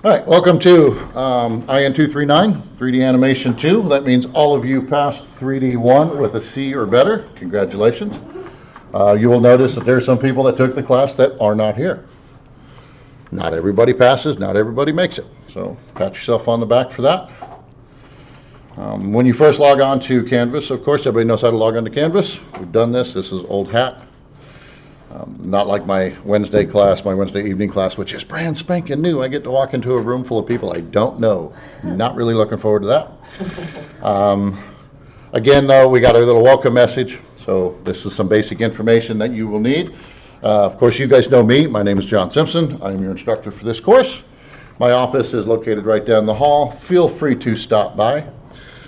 All right, welcome to IN239, 3D Animation 2. That means all of you passed 3D 1 with a C or better. Congratulations. You will notice that there are some people that took the class that are not here. Not everybody passes, not everybody makes it. So pat yourself on the back for that. When you first log on to Canvas, of course, everybody knows how to log on to Canvas. We've done this. This is old hat. Not like my Wednesday class, my Wednesday evening class, which is brand spanking new. I get to walk into a room full of people I don't know. Not really looking forward to that. Again, though, we got a little welcome message. So this is some basic information that you will need. Of course, you guys know me. My name is John Simpson. I'm your instructor for this course. My office is located right down the hall. Feel free to stop by.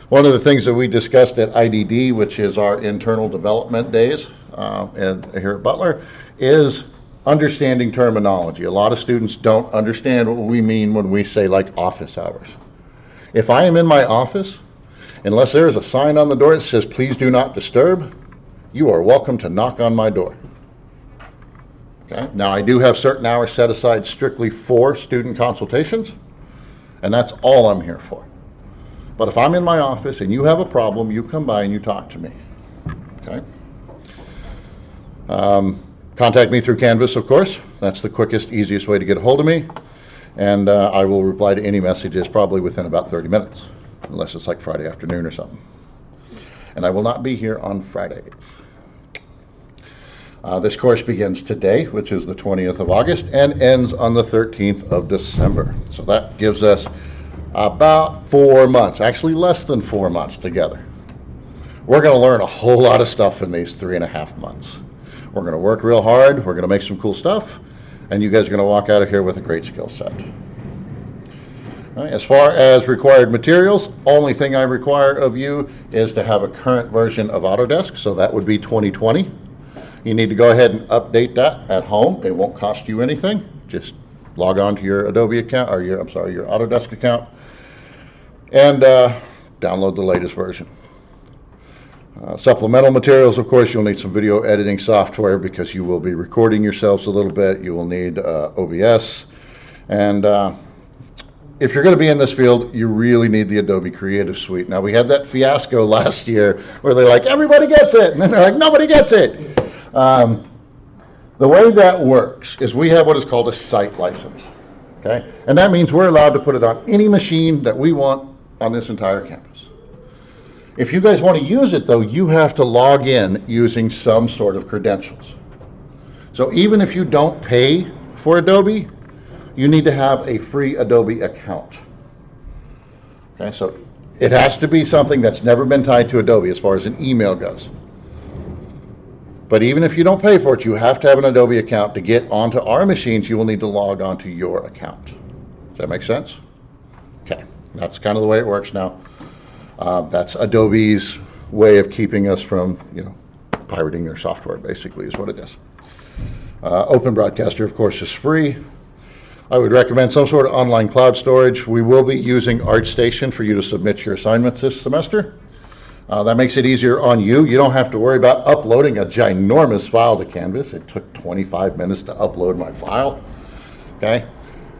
One of the things that we discussed at IDD, which is our internal development days, and here at Butler, is understanding terminology. A lot of students don't understand what we mean when we say like office hours. If I am in my office, unless there is a sign on the door that says please do not disturb, you are welcome to knock on my door. Okay? Now I do have certain hours set aside strictly for student consultations, and that's all I'm here for. But if I'm in my office and you have a problem, you come by and you talk to me. Okay? Contact me through Canvas, of course. That's the quickest, easiest way to get a hold of me. And I will reply to any messages probably within about 30 minutes, unless it's like Friday afternoon or something. And I will not be here on Fridays. This course begins today, which is the 20th of August, and ends on the 13th of December. So that gives us about 4 months, actually less than 4 months together. We're going to learn a whole lot of stuff in these 3.5 months. We're going to work real hard, we're going to make some cool stuff, and you guys are going to walk out of here with a great skill set. Right, as far as required materials, only thing I require of you is to have a current version of Autodesk, so that would be 2020. You need to go ahead and update that at home. It won't cost you anything. Just log on to your Adobe account, or your Autodesk account, and download the latest version. Supplemental materials, of course, you'll need some video editing software because you will be recording yourselves a little bit. You will need OBS. And if you're going to be in this field, you really need the Adobe Creative Suite. Now, we had that fiasco last year where they're like, everybody gets it. And then they're like, nobody gets it. The way that works is we have what is called a site license. Okay? And that means we're allowed to put it on any machine that we want on this entire campus. If you guys want to use it, though, you have to log in using some sort of credentials. So even if you don't pay for Adobe, you need to have a free Adobe account. Okay, so it has to be something that's never been tied to Adobe as far as an email goes. But even if you don't pay for it, you have to have an Adobe account. To get onto our machines, you will need to log onto your account. Does that make sense? Okay, that's kind of the way it works now. That's Adobe's way of keeping us from, pirating their software, basically, is what it is. Open Broadcaster, of course, is free. I would recommend some sort of online cloud storage. We will be using ArtStation for you to submit your assignments this semester. That makes it easier on you. You don't have to worry about uploading a ginormous file to Canvas. It took 25 minutes to upload my file. Okay?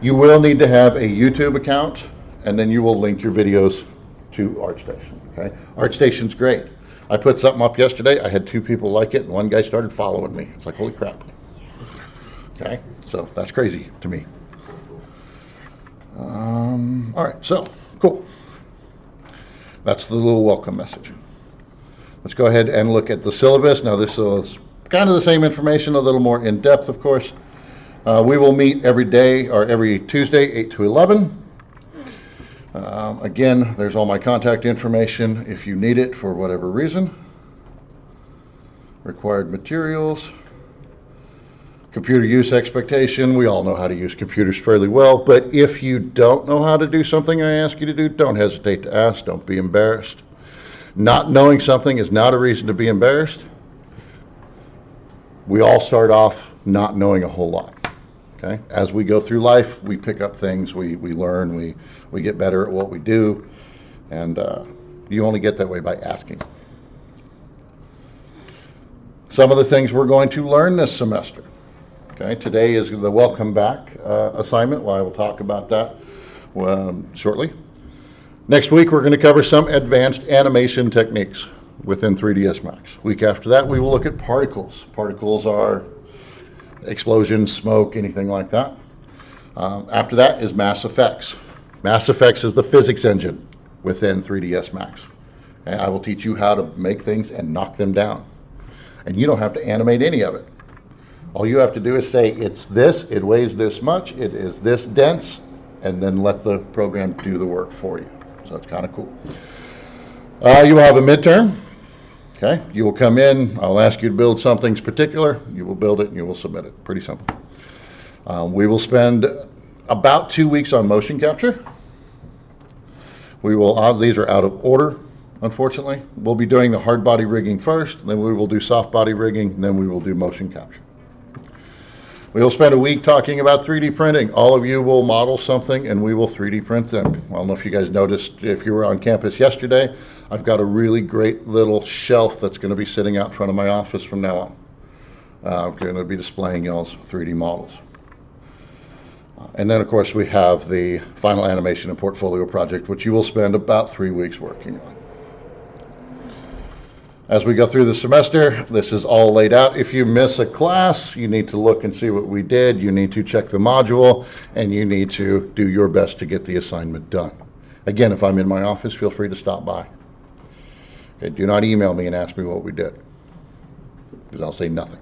You will need to have a YouTube account, and then you will link your videos to ArtStation. Okay? ArtStation's great. I put something up yesterday. I had 2 people like it, and one guy started following me. It's like, holy crap. Okay? So that's crazy to me. All right, so cool. That's the little welcome message. Let's go ahead and look at the syllabus. Now, this is kind of the same information, a little more in depth, of course. We will meet every day, or every Tuesday, 8 to 11. Again, there's all my contact information if you need it for whatever reason. Required materials. Computer use expectation. We all know how to use computers fairly well, but if you don't know how to do something I ask you to do, don't hesitate to ask. Don't be embarrassed. Not knowing something is not a reason to be embarrassed. We all start off not knowing a whole lot. Okay? As we go through life, we pick up things, we learn, we get better at what we do, and you only get that way by asking. Some of the things we're going to learn this semester. Okay, today is the welcome back assignment. Well, I will talk about that. shortly. Next week, we're going to cover some advanced animation techniques within 3ds Max. Week after that, we will look at particles. Particles are explosions, smoke, anything like that. After that is Mass Effects. Mass Effects is the physics engine within 3ds Max. And I will teach you how to make things and knock them down. And you don't have to animate any of it. All you have to do is say, it's this, it weighs this much, it is this dense, and then let the program do the work for you. So it's kind of cool. You will have a midterm. Okay, you will come in, I'll ask you to build something particular, you will build it and you will submit it. Pretty simple. We will spend about 2 weeks on motion capture. We will, these are out of order, unfortunately. We'll be doing the hard body rigging first, then we will do soft body rigging, then we will do motion capture. We will spend a week talking about 3D printing. All of you will model something and we will 3D print them. I don't know if you guys noticed, if you were on campus yesterday, I've got a really great little shelf that's going to be sitting out front of my office from now on. I'm going to be displaying y'all's 3D models. And then, of course, we have the final animation and portfolio project, which you will spend about 3 weeks working on. As we go through the semester, this is all laid out. If you miss a class, you need to look and see what we did. You need to check the module, and you need to do your best to get the assignment done. Again, if I'm in my office, feel free to stop by. Okay, do not email me and ask me what we did, because I'll say nothing.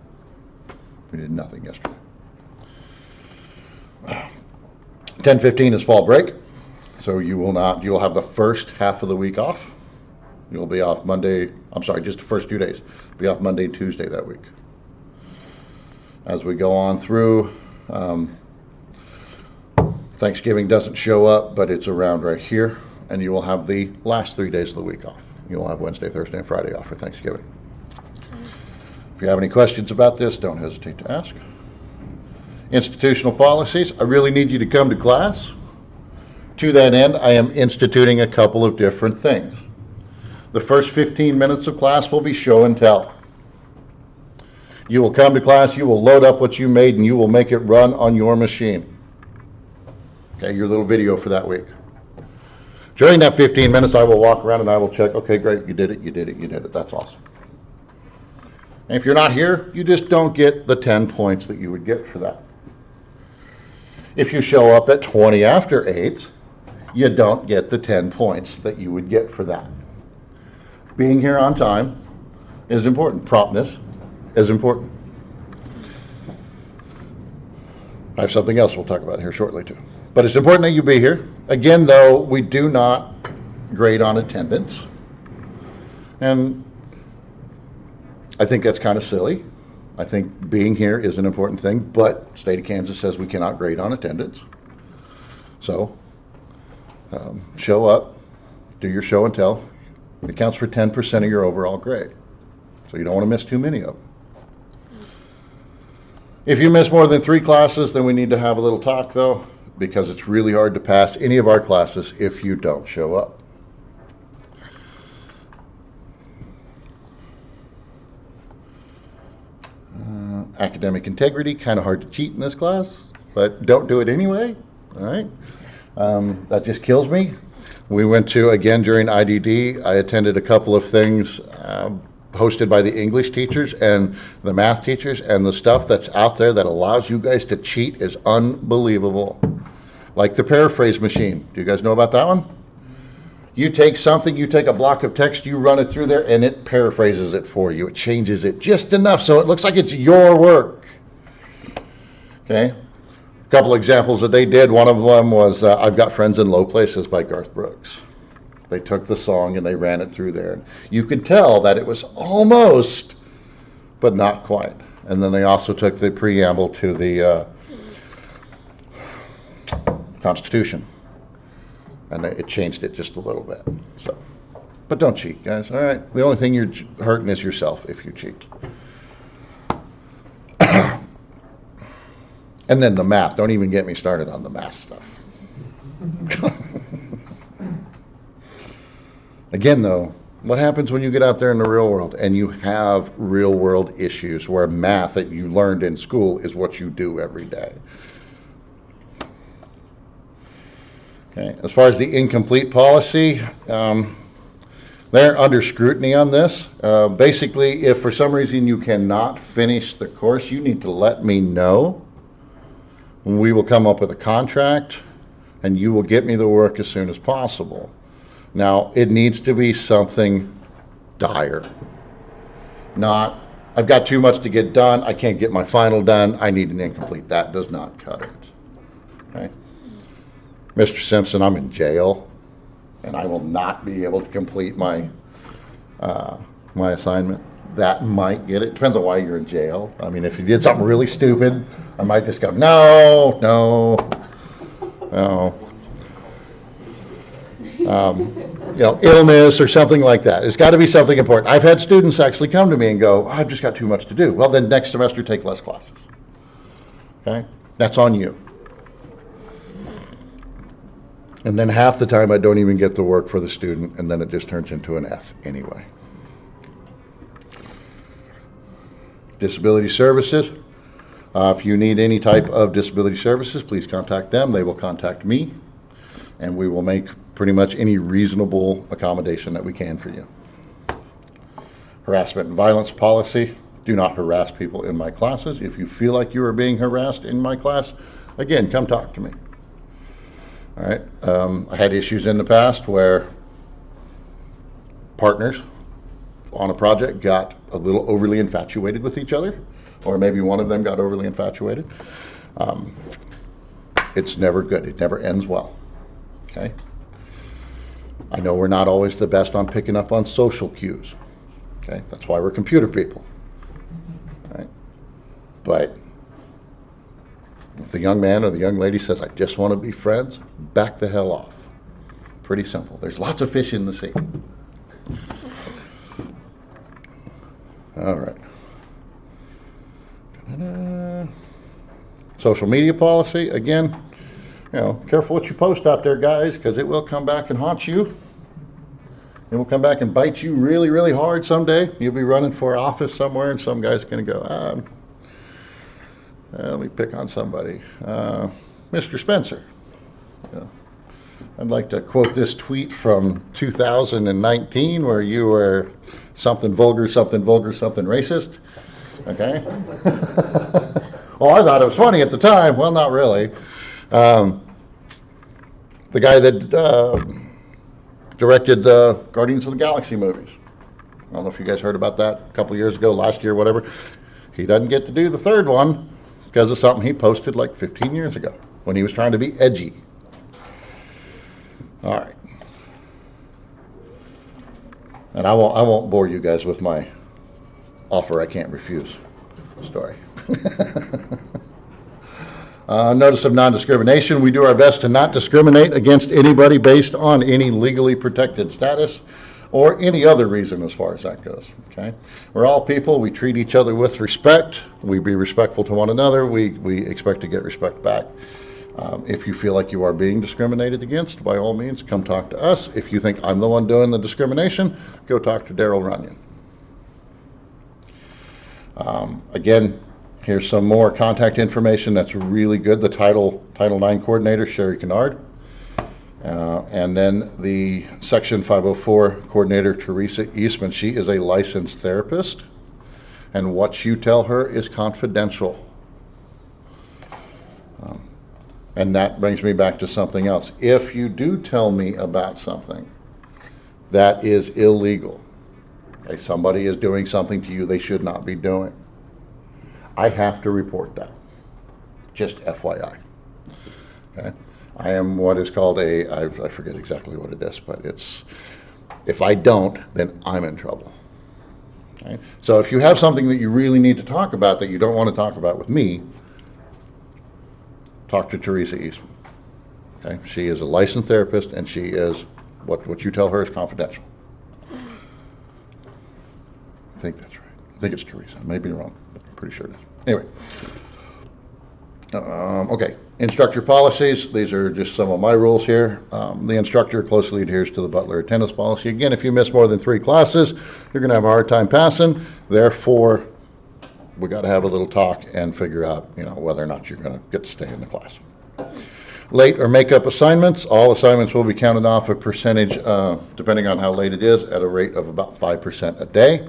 We did nothing yesterday. 10/15 is fall break, so you'll have the first half of the week off. You'll be off Monday, just the first 2 days. Be off Monday and Tuesday that week. As we go on through, Thanksgiving doesn't show up, but it's around right here, and you will have the last 3 days of the week off. You'll have Wednesday, Thursday, and Friday off for Thanksgiving. If you have any questions about this, don't hesitate to ask. Institutional policies, I really need you to come to class. To that end, I am instituting a couple of different things. The first 15 minutes of class will be show and tell. You will come to class, you will load up what you made, and you will make it run on your machine. Okay, your little video for that week. During that 15 minutes, I will walk around and I will check, okay, great, you did it, you did it, you did it. That's awesome. And if you're not here, you just don't get the 10 points that you would get for that. If you show up at 20 after 8, you don't get the 10 points that you would get for that. Being here on time is important. Promptness is important. I have something else we'll talk about here shortly too. But it's important that you be here. Again, though, we do not grade on attendance. And I think that's kind of silly. I think being here is an important thing, but state of Kansas says we cannot grade on attendance. So show up, do your show and tell. It counts for 10% of your overall grade. So you don't want to miss too many of them. If you miss more than 3 classes, then we need to have a little talk though, because it's really hard to pass any of our classes if you don't show up. Academic integrity, kind of hard to cheat in this class, but don't do it anyway, all right? That just kills me. We went to, again, during IDD, I attended a couple of things hosted by the English teachers and the math teachers, and the stuff that's out there that allows you guys to cheat is unbelievable. Like the paraphrase machine. Do you guys know about that one? You take something, you take a block of text, you run it through there, and it paraphrases it for you. It changes it just enough so it looks like it's your work. Okay? A couple examples that they did. One of them was I've Got Friends in Low Places by Garth Brooks. They took the song and they ran it through there. You could tell that it was almost, but not quite. And then they also took the preamble to the Constitution. And it changed it just a little bit. So, but don't cheat, guys. All right. The only thing you're hurting is yourself if you cheat. And then the math. Don't even get me started on the math stuff. Again, though, what happens when you get out there in the real world and you have real world issues where math that you learned in school is what you do every day? Okay. As far as the incomplete policy, they're under scrutiny on this. Basically, if for some reason you cannot finish the course, you need to let me know. We will come up with a contract, and you will get me the work as soon as possible. Now, it needs to be something dire. Not, I've got too much to get done, I can't get my final done, I need an incomplete. That does not cut it. Okay? Mr. Simpson, I'm in jail, and I will not be able to complete my my assignment. That might get it. Depends on why you're in jail. I mean, if you did something really stupid, I might just go, no, no, no. Illness or something like that. It's got to be something important. I've had students actually come to me and go, I've just got too much to do. Well, then next semester take less classes. Okay? That's on you. And then half the time I don't even get the work for the student, and then it just turns into an F anyway. Disability services. If you need any type of disability services, please contact them. They will contact me, and we will make pretty much any reasonable accommodation that we can for you. Harassment and violence policy. Do not harass people in my classes. If you feel like you are being harassed in my class, again, come talk to me. All right. I had issues in the past where partners on a project got a little overly infatuated with each other, or maybe one of them got overly infatuated. It's never good. It never ends well. Okay? I know we're not always the best on picking up on social cues. Okay? That's why we're computer people. All right? But if the young man or the young lady says, I just want to be friends, back the hell off. Pretty simple. There's lots of fish in the sea. All right. Ta-da. Social media policy, again, careful what you post out there, guys, because it will come back and haunt you. It will come back and bite you really, really hard someday. You'll be running for office somewhere, and some guy's going to go, let me pick on somebody. Mr. Spencer. I'd like to quote this tweet from 2019 where you were something vulgar, something racist. Okay? Well, I thought it was funny at the time. Well, not really. The guy that directed the Guardians of the Galaxy movies. I don't know if you guys heard about that a couple years ago, last year, whatever. He doesn't get to do the third one because of something he posted like 15 years ago when he was trying to be edgy. All right. And I won't bore you guys with my offer I can't refuse story. Notice of non-discrimination. We do our best to not discriminate against anybody based on any legally protected status or any other reason as far as that goes. Okay, we're all people. We treat each other with respect. We be respectful to one another. We expect to get respect back. If you feel like you are being discriminated against, by all means, come talk to us. If you think I'm the one doing the discrimination, go talk to Daryl Runyon. Again, here's some more contact information that's really good. The Title IX coordinator, Sherry Kennard. And then the Section 504 coordinator, Teresa Eastman. She is a licensed therapist, and what you tell her is confidential. And that brings me back to something else. If you do tell me about something that is illegal, okay, somebody is doing something to you they should not be doing, I have to report that. Just FYI. Okay? I am what is called I forget exactly what it is, but it's, if I don't, then I'm in trouble. Okay? So if you have something that you really need to talk about that you don't want to talk about with me, talk to Teresa Eastman. Okay? She is a licensed therapist, and she is, what you tell her is confidential. I think that's right. I think it's Teresa. I may be wrong, but I'm pretty sure it is. Anyway. Okay, instructor policies. These are just some of my rules here. The instructor closely adheres to the Butler attendance policy. Again, if you miss more than 3 classes, you're going to have a hard time passing. Therefore, we got to have a little talk and figure out, whether or not you're going to get to stay in the class. Late or make-up assignments, all assignments will be counted off a percentage, depending on how late it is, at a rate of about 5% a day.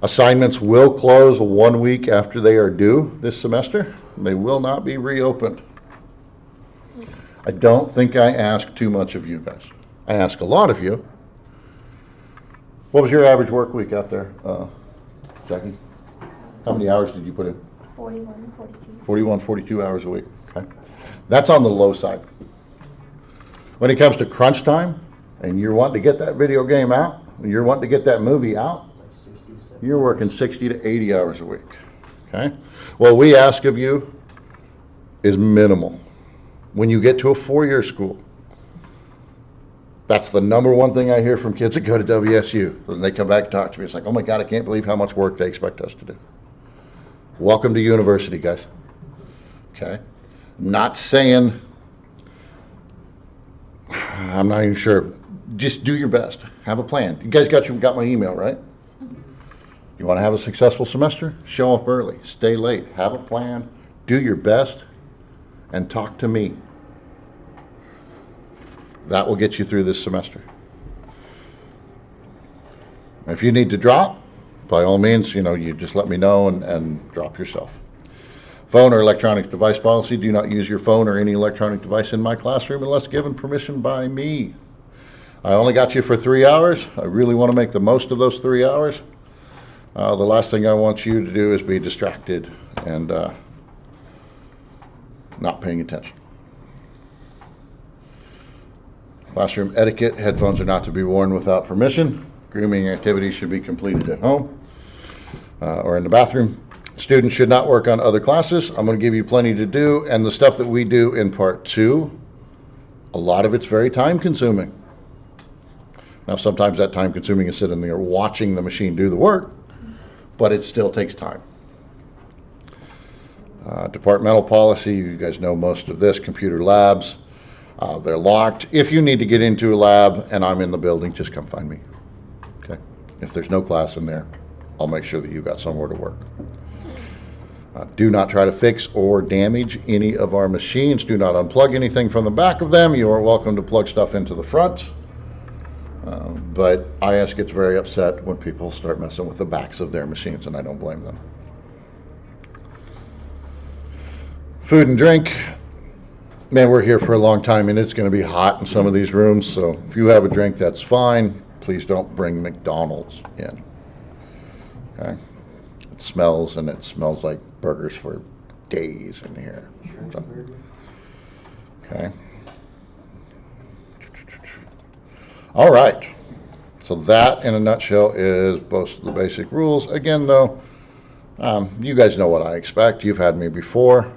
Assignments will close 1 week after they are due this semester. They will not be reopened. I don't think I ask too much of you guys. I ask a lot of you. What was your average work week out there, Jackie? How many hours did you put in? 41, 42. 41, 42 hours a week. Okay. That's on the low side. When it comes to crunch time, and you're wanting to get that video game out, and you're wanting to get that movie out, you're working 60 to 80 hours a week. Okay? What we ask of you is minimal. When you get to a 4-year school, that's the number one thing I hear from kids that go to WSU. When they come back and talk to me, it's like, oh my God, I can't believe how much work they expect us to do. Welcome to university, guys. Okay? Not saying, I'm not even sure. Just do your best. Have a plan. You guys got my email, right? You want to have a successful semester? Show up early. Stay late. Have a plan. Do your best. And talk to me. That will get you through this semester. If you need to drop, by all means, you just let me know and drop yourself. Phone or electronic device policy. Do not use your phone or any electronic device in my classroom unless given permission by me. I only got you for 3 hours. I really want to make the most of those 3 hours. The last thing I want you to do is be distracted and not paying attention. Classroom etiquette. Headphones are not to be worn without permission. Grooming activities should be completed at home or in the bathroom. Students should not work on other classes. I'm going to give you plenty to do, and the stuff that we do in part 2, a lot of it's very time consuming. Now sometimes that time consuming is sitting there watching the machine do the work, but it still takes time. Departmental policy, you guys know most of this. Computer labs, they're locked. If you need to get into a lab and I'm in the building, just come find me. Okay. If there's no class in there, I'll make sure that you've got somewhere to work. Do not try to fix or damage any of our machines. Do not unplug anything from the back of them. You are welcome to plug stuff into the front. But IS gets very upset when people start messing with the backs of their machines, and I don't blame them. Food and drink. Man, we're here for a long time, and it's going to be hot in some of these rooms, so if you have a drink, that's fine. Please don't bring McDonald's in. Okay? It smells like burgers for days in here. So, okay. All right. So that, in a nutshell, is most of the basic rules. Again, though, you guys know what I expect. You've had me before.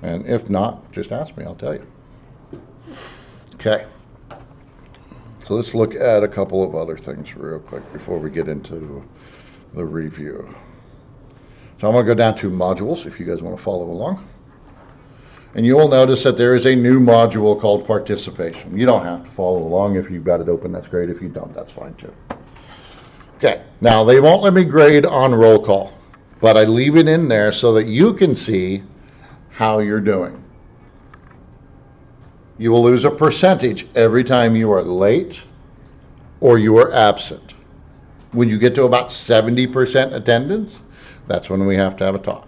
And if not, just ask me. I'll tell you. Okay. So let's look at a couple of other things real quick before we get into the review. So I'm going to go down to modules if you guys want to follow along. And you will notice that there is a new module called participation. You don't have to follow along. If you've got it open, that's great. If you don't, that's fine too. Okay, now they won't let me grade on roll call, but I leave it in there so that you can see how you're doing. You will lose a percentage every time you are late or you are absent. When you get to about 70% attendance, that's when we have to have a talk.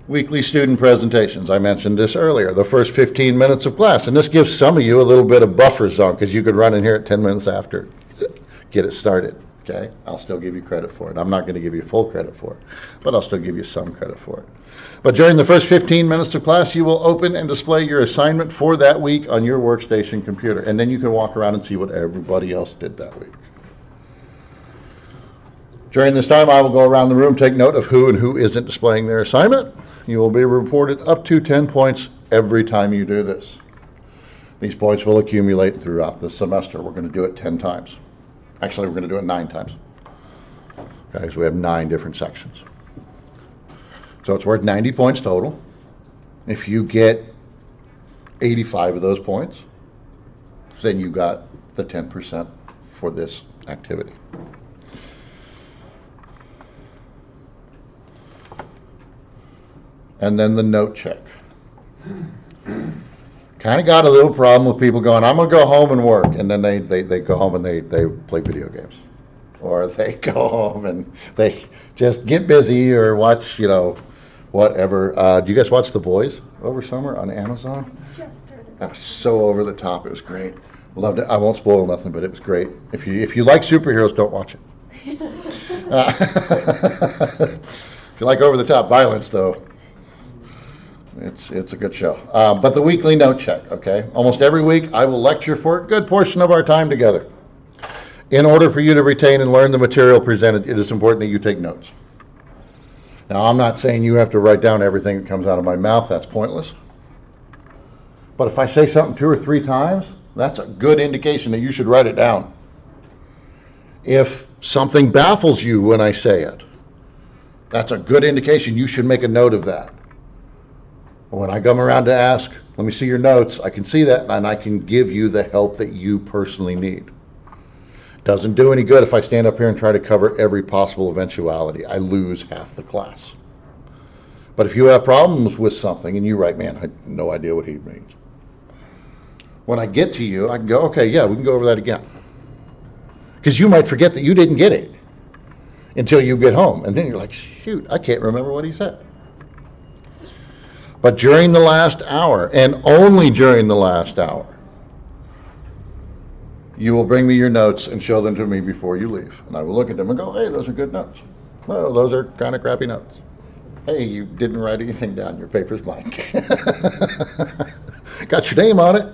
Weekly student presentations. I mentioned this earlier, the first 15 minutes of class. And this gives some of you a little bit of buffer zone because you could run in here at 10 minutes after, get it started. Okay? I'll still give you credit for it. I'm not going to give you full credit for it, but I'll still give you some credit for it. But during the first 15 minutes of class, you will open and display your assignment for that week on your workstation computer. And then you can walk around and see what everybody else did that week. During this time, I will go around the room, take note of who and who isn't displaying their assignment. You will be reported up to 10 points every time you do this. These points will accumulate throughout the semester. We're going to do it 10 times. Actually, we're going to do it 9 times. Okay, so we have 9 different sections. So it's worth 90 points total. If you get 85 of those points, then you got the 10% for this activity. And then the note check. kind of got a little problem with people going, I'm going to go home and work. And then they go home and they play video games. Or they go home and they just get busy or watch, whatever. Do you guys watch The Boys over summer on Amazon? Just started. That was so over the top. It was great. Loved it. I won't spoil nothing, but it was great. If you like superheroes, don't watch it. If you like over the top violence, though, it's a good show. But the weekly note check, okay? Almost every week, I will lecture for a good portion of our time together. In order for you to retain and learn the material presented, it is important that you take notes. Now, I'm not saying you have to write down everything that comes out of my mouth. That's pointless. But if I say something 2 or 3 times, that's a good indication that you should write it down. If something baffles you when I say it, that's a good indication you should make a note of that. When I come around to ask, let me see your notes, I can see that and I can give you the help that you personally need. Doesn't do any good if I stand up here and try to cover every possible eventuality. I lose half the class. But if you have problems with something and you write, man, I have no idea what he means. When I get to you, I can go, okay, yeah, we can go over that again. Because you might forget that you didn't get it until you get home. And then you're like, shoot, I can't remember what he said. But during the last hour, and only during the last hour, you will bring me your notes and show them to me before you leave. And I will look at them and go, hey, those are good notes. Well, those are kind of crappy notes. Hey, you didn't write anything down. Your paper's blank. Got your name on it.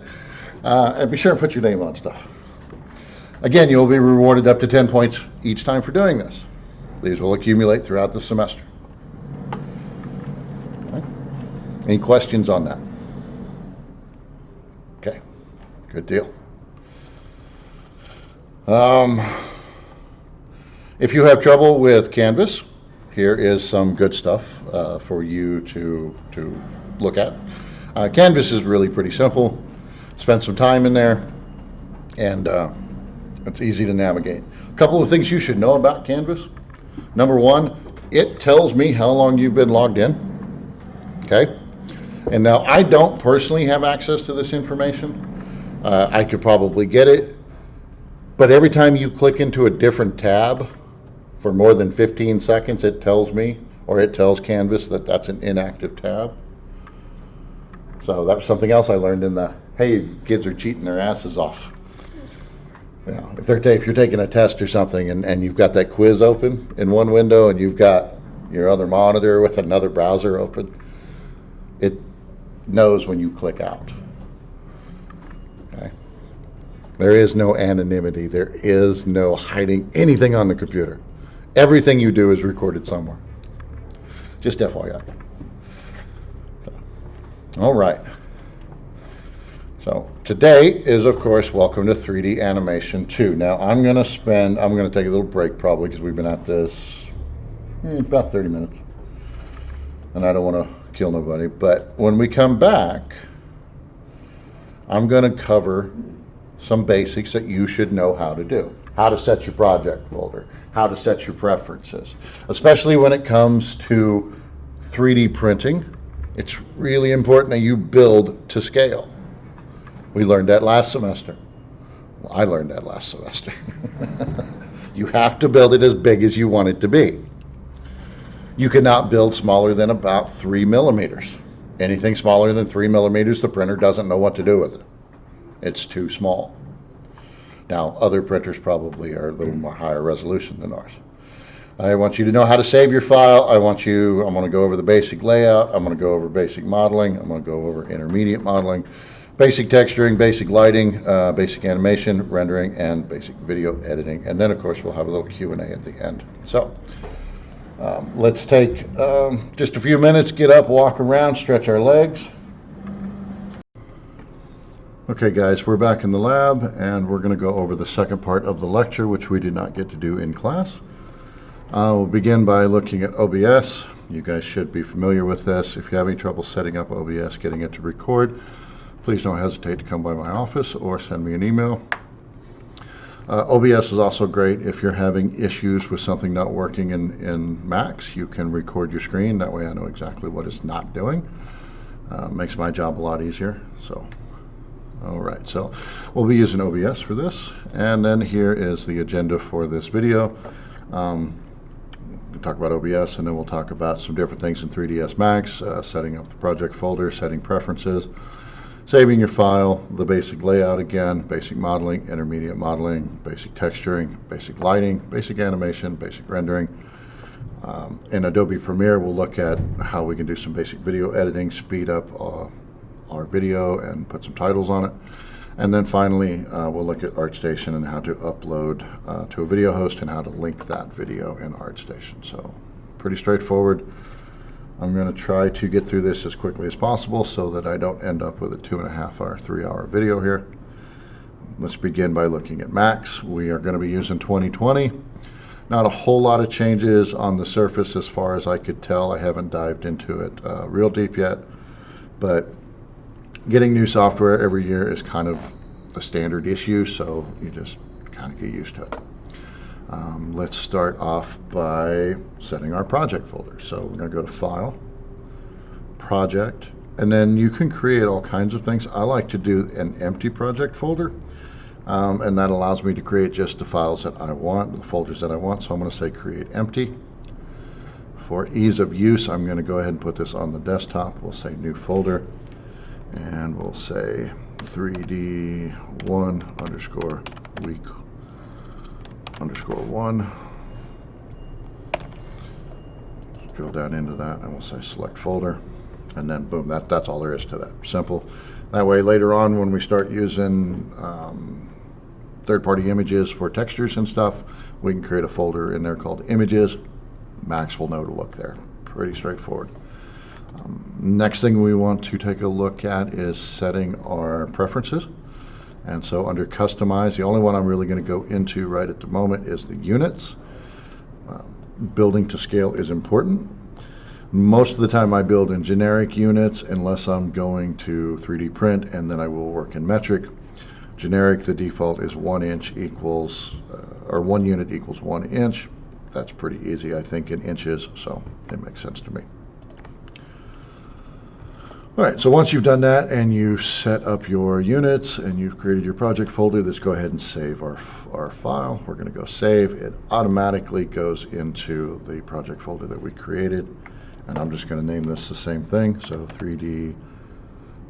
And be sure and put your name on stuff. Again, you will be rewarded up to 10 points each time for doing this. These will accumulate throughout the semester. Okay. Any questions on that? Okay, good deal. If you have trouble with Canvas, here is some good stuff for you to look at. Canvas is really pretty simple. Spend some time in there, and it's easy to navigate. A couple of things you should know about Canvas. Number one, it tells me how long you've been logged in. Okay? And now I don't personally have access to this information. I could probably get it. But every time you click into a different tab for more than 15 seconds, it tells me, or it tells Canvas that that's an inactive tab. So that's something else I learned in the, hey, kids are cheating their asses off. If you're taking a test or something and you've got that quiz open in one window and you've got your other monitor with another browser open, it knows when you click out. Okay? There is no anonymity. There is no hiding anything on the computer. Everything you do is recorded somewhere. Just FYI. All right. So today is, of course, welcome to 3D Animation 2. Now I'm going to take a little break probably because we've been at this about 30 minutes. And I don't want to kill nobody. But when we come back, I'm going to cover some basics that you should know how to do. How to set your project folder, how to set your preferences. Especially when it comes to 3D printing, it's really important that you build to scale. We learned that last semester. Well, I learned that last semester. You have to build it as big as you want it to be. You cannot build smaller than about 3 millimeters. Anything smaller than 3 millimeters, the printer doesn't know what to do with it. It's too small. Now, other printers probably are a little more higher resolution than ours. I want you to know how to save your file. I'm going to go over the basic layout. I'm going to go over basic modeling. I'm going to go over intermediate modeling, basic texturing, basic lighting, basic animation, rendering, and basic video editing. And then, of course, we'll have a little Q&A at the end. So let's take just a few minutes, get up, walk around, stretch our legs. Okay guys, we're back in the lab and we're going to go over the second part of the lecture, which we did not get to do in class. We'll begin by looking at OBS. You guys should be familiar with this. If you have any trouble setting up OBS, getting it to record, please don't hesitate to come by my office or send me an email. OBS is also great if you're having issues with something not working in Max. You can record your screen. That way I know exactly what it's not doing. Makes my job a lot easier. So All right, so we'll be using OBS for this, and then here is the agenda for this video. We'll talk about OBS, and then we'll talk about some different things in 3ds Max, setting up the project folder, setting preferences, saving your file, the basic layout again, basic modeling, intermediate modeling, basic texturing, basic lighting, basic animation, basic rendering. In Adobe Premiere, we'll look at how we can do some basic video editing, speed up our video and put some titles on it. And then finally, we'll look at ArtStation and how to upload to a video host and how to link that video in ArtStation. So pretty straightforward. I'm going to try to get through this as quickly as possible so that I don't end up with a 2.5 hour, 3 hour video here. Let's begin by looking at Max. We are going to be using 2020. Not a whole lot of changes on the surface as far as I could tell. I haven't dived into it real deep yet, but getting new software every year is kind of a standard issue, so you just kind of get used to it. Let's start off by setting our project folder. So we're going to go to File, Project, and then you can create all kinds of things. I like to do an empty project folder, and that allows me to create just the files that I want, the folders that I want. So I'm going to say Create Empty. For ease of use, I'm going to go ahead and put this on the desktop. We'll say New Folder, and we'll say 3D1 underscore week underscore 1. Drill down into that, and we'll say Select Folder, and then boom, that's all there is to that. Simple. That way later on when we start using third-party images for textures and stuff, we can create a folder in there called Images. Max will know to look there. Pretty straightforward. Next thing we want to take a look at is setting our preferences. And so under Customize, the only one I'm really going to go into right at the moment is the units. Building to scale is important. Most of the time I build in generic units unless I'm going to 3D print, and then I will work in metric. Generic, the default is 1 inch equals, or 1 unit equals 1 inch. That's pretty easy, I think, in inches, so it makes sense to me. All right, so once you've done that and you've set up your units and you've created your project folder, let's go ahead and save our file. We're going to go save. It automatically goes into the project folder that we created, and I'm just going to name this the same thing. So 3D,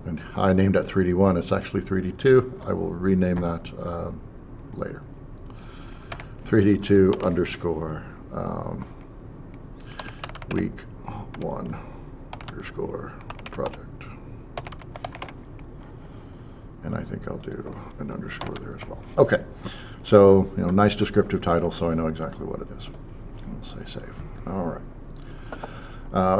and I named that 3D1. It's actually 3D2. I will rename that later. 3D2 underscore week 1 underscore project. And I think I'll do an underscore there as well. Okay, so nice descriptive title, so I know exactly what it is. I'll say save. All right.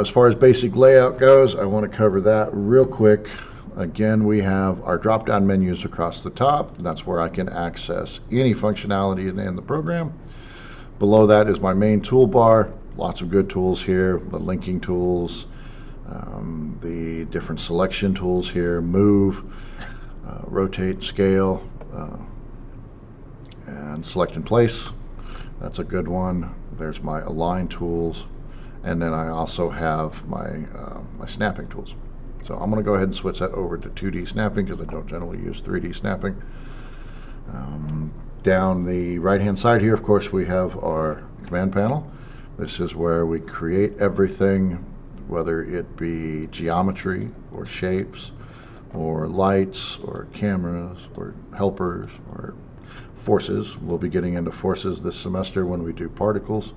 As far as basic layout goes, I want to cover that real quick. Again, we have our drop-down menus across the top. That's where I can access any functionality in the program. Below that is my main toolbar. Lots of good tools here. The linking tools, the different selection tools here, move, rotate, scale, and select in place. That's a good one. There's my align tools, and then I also have my my snapping tools. So I'm going to go ahead and switch that over to 2D snapping because I don't generally use 3D snapping. Down the right hand side here, of course, we have our command panel. This is where we create everything, whether it be geometry or shapes or lights or cameras or helpers or forces. We'll be getting into forces this semester when we do particles.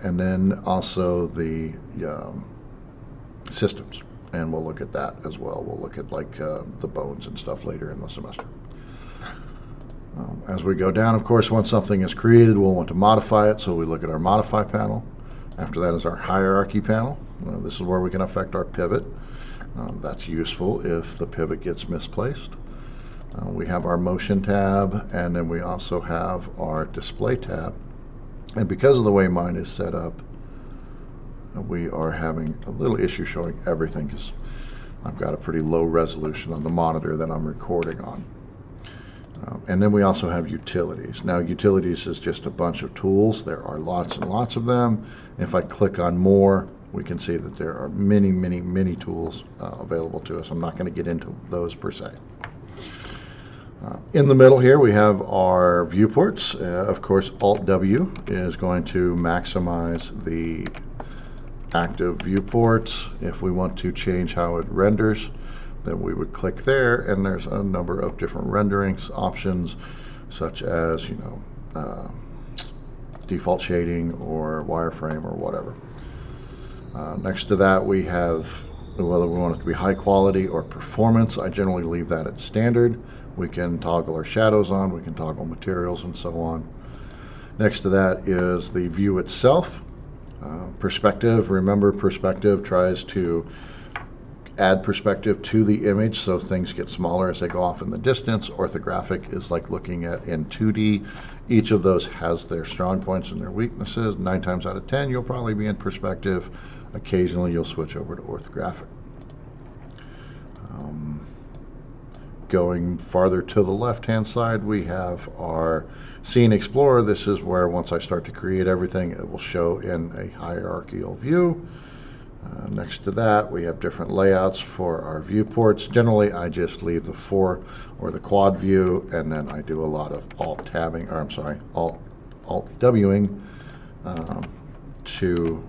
And then also the systems, and we'll look at that as well. We'll look at like the bones and stuff later in the semester. As we go down, of course, once something is created, we'll want to modify it, so we look at our modify panel. After that is our hierarchy panel. This is where we can affect our pivot. That's useful if the pivot gets misplaced. We have our motion tab, and then we also have our display tab. And because of the way mine is set up, we are having a little issue showing everything because I've got a pretty low resolution on the monitor that I'm recording on. And then we also have utilities. Now, utilities is just a bunch of tools. There are lots and lots of them. If I click on more, we can see that there are many, many, many tools available to us. I'm not going to get into those per se. In the middle here we have our viewports. Of course, Alt-W is going to maximize the active viewports. If we want to change how it renders, then we would click there, and there's a number of different renderings options, such as, default shading or wireframe or whatever. Next to that we have whether we want it to be high quality or performance. I generally leave that at standard. We can toggle our shadows on, we can toggle materials and so on. Next to that is the view itself. Perspective, remember perspective tries to add perspective to the image so things get smaller as they go off in the distance. Orthographic is like looking at in 2D. Each of those has their strong points and their weaknesses. 9 times out of 10 you'll probably be in perspective. Occasionally you'll switch over to orthographic. Going farther to the left hand side we have our Scene Explorer. This is where once I start to create everything it will show in a hierarchical view. Next to that we have different layouts for our viewports. Generally I just leave the 4 or the quad view, and then I do a lot of Alt-Wing to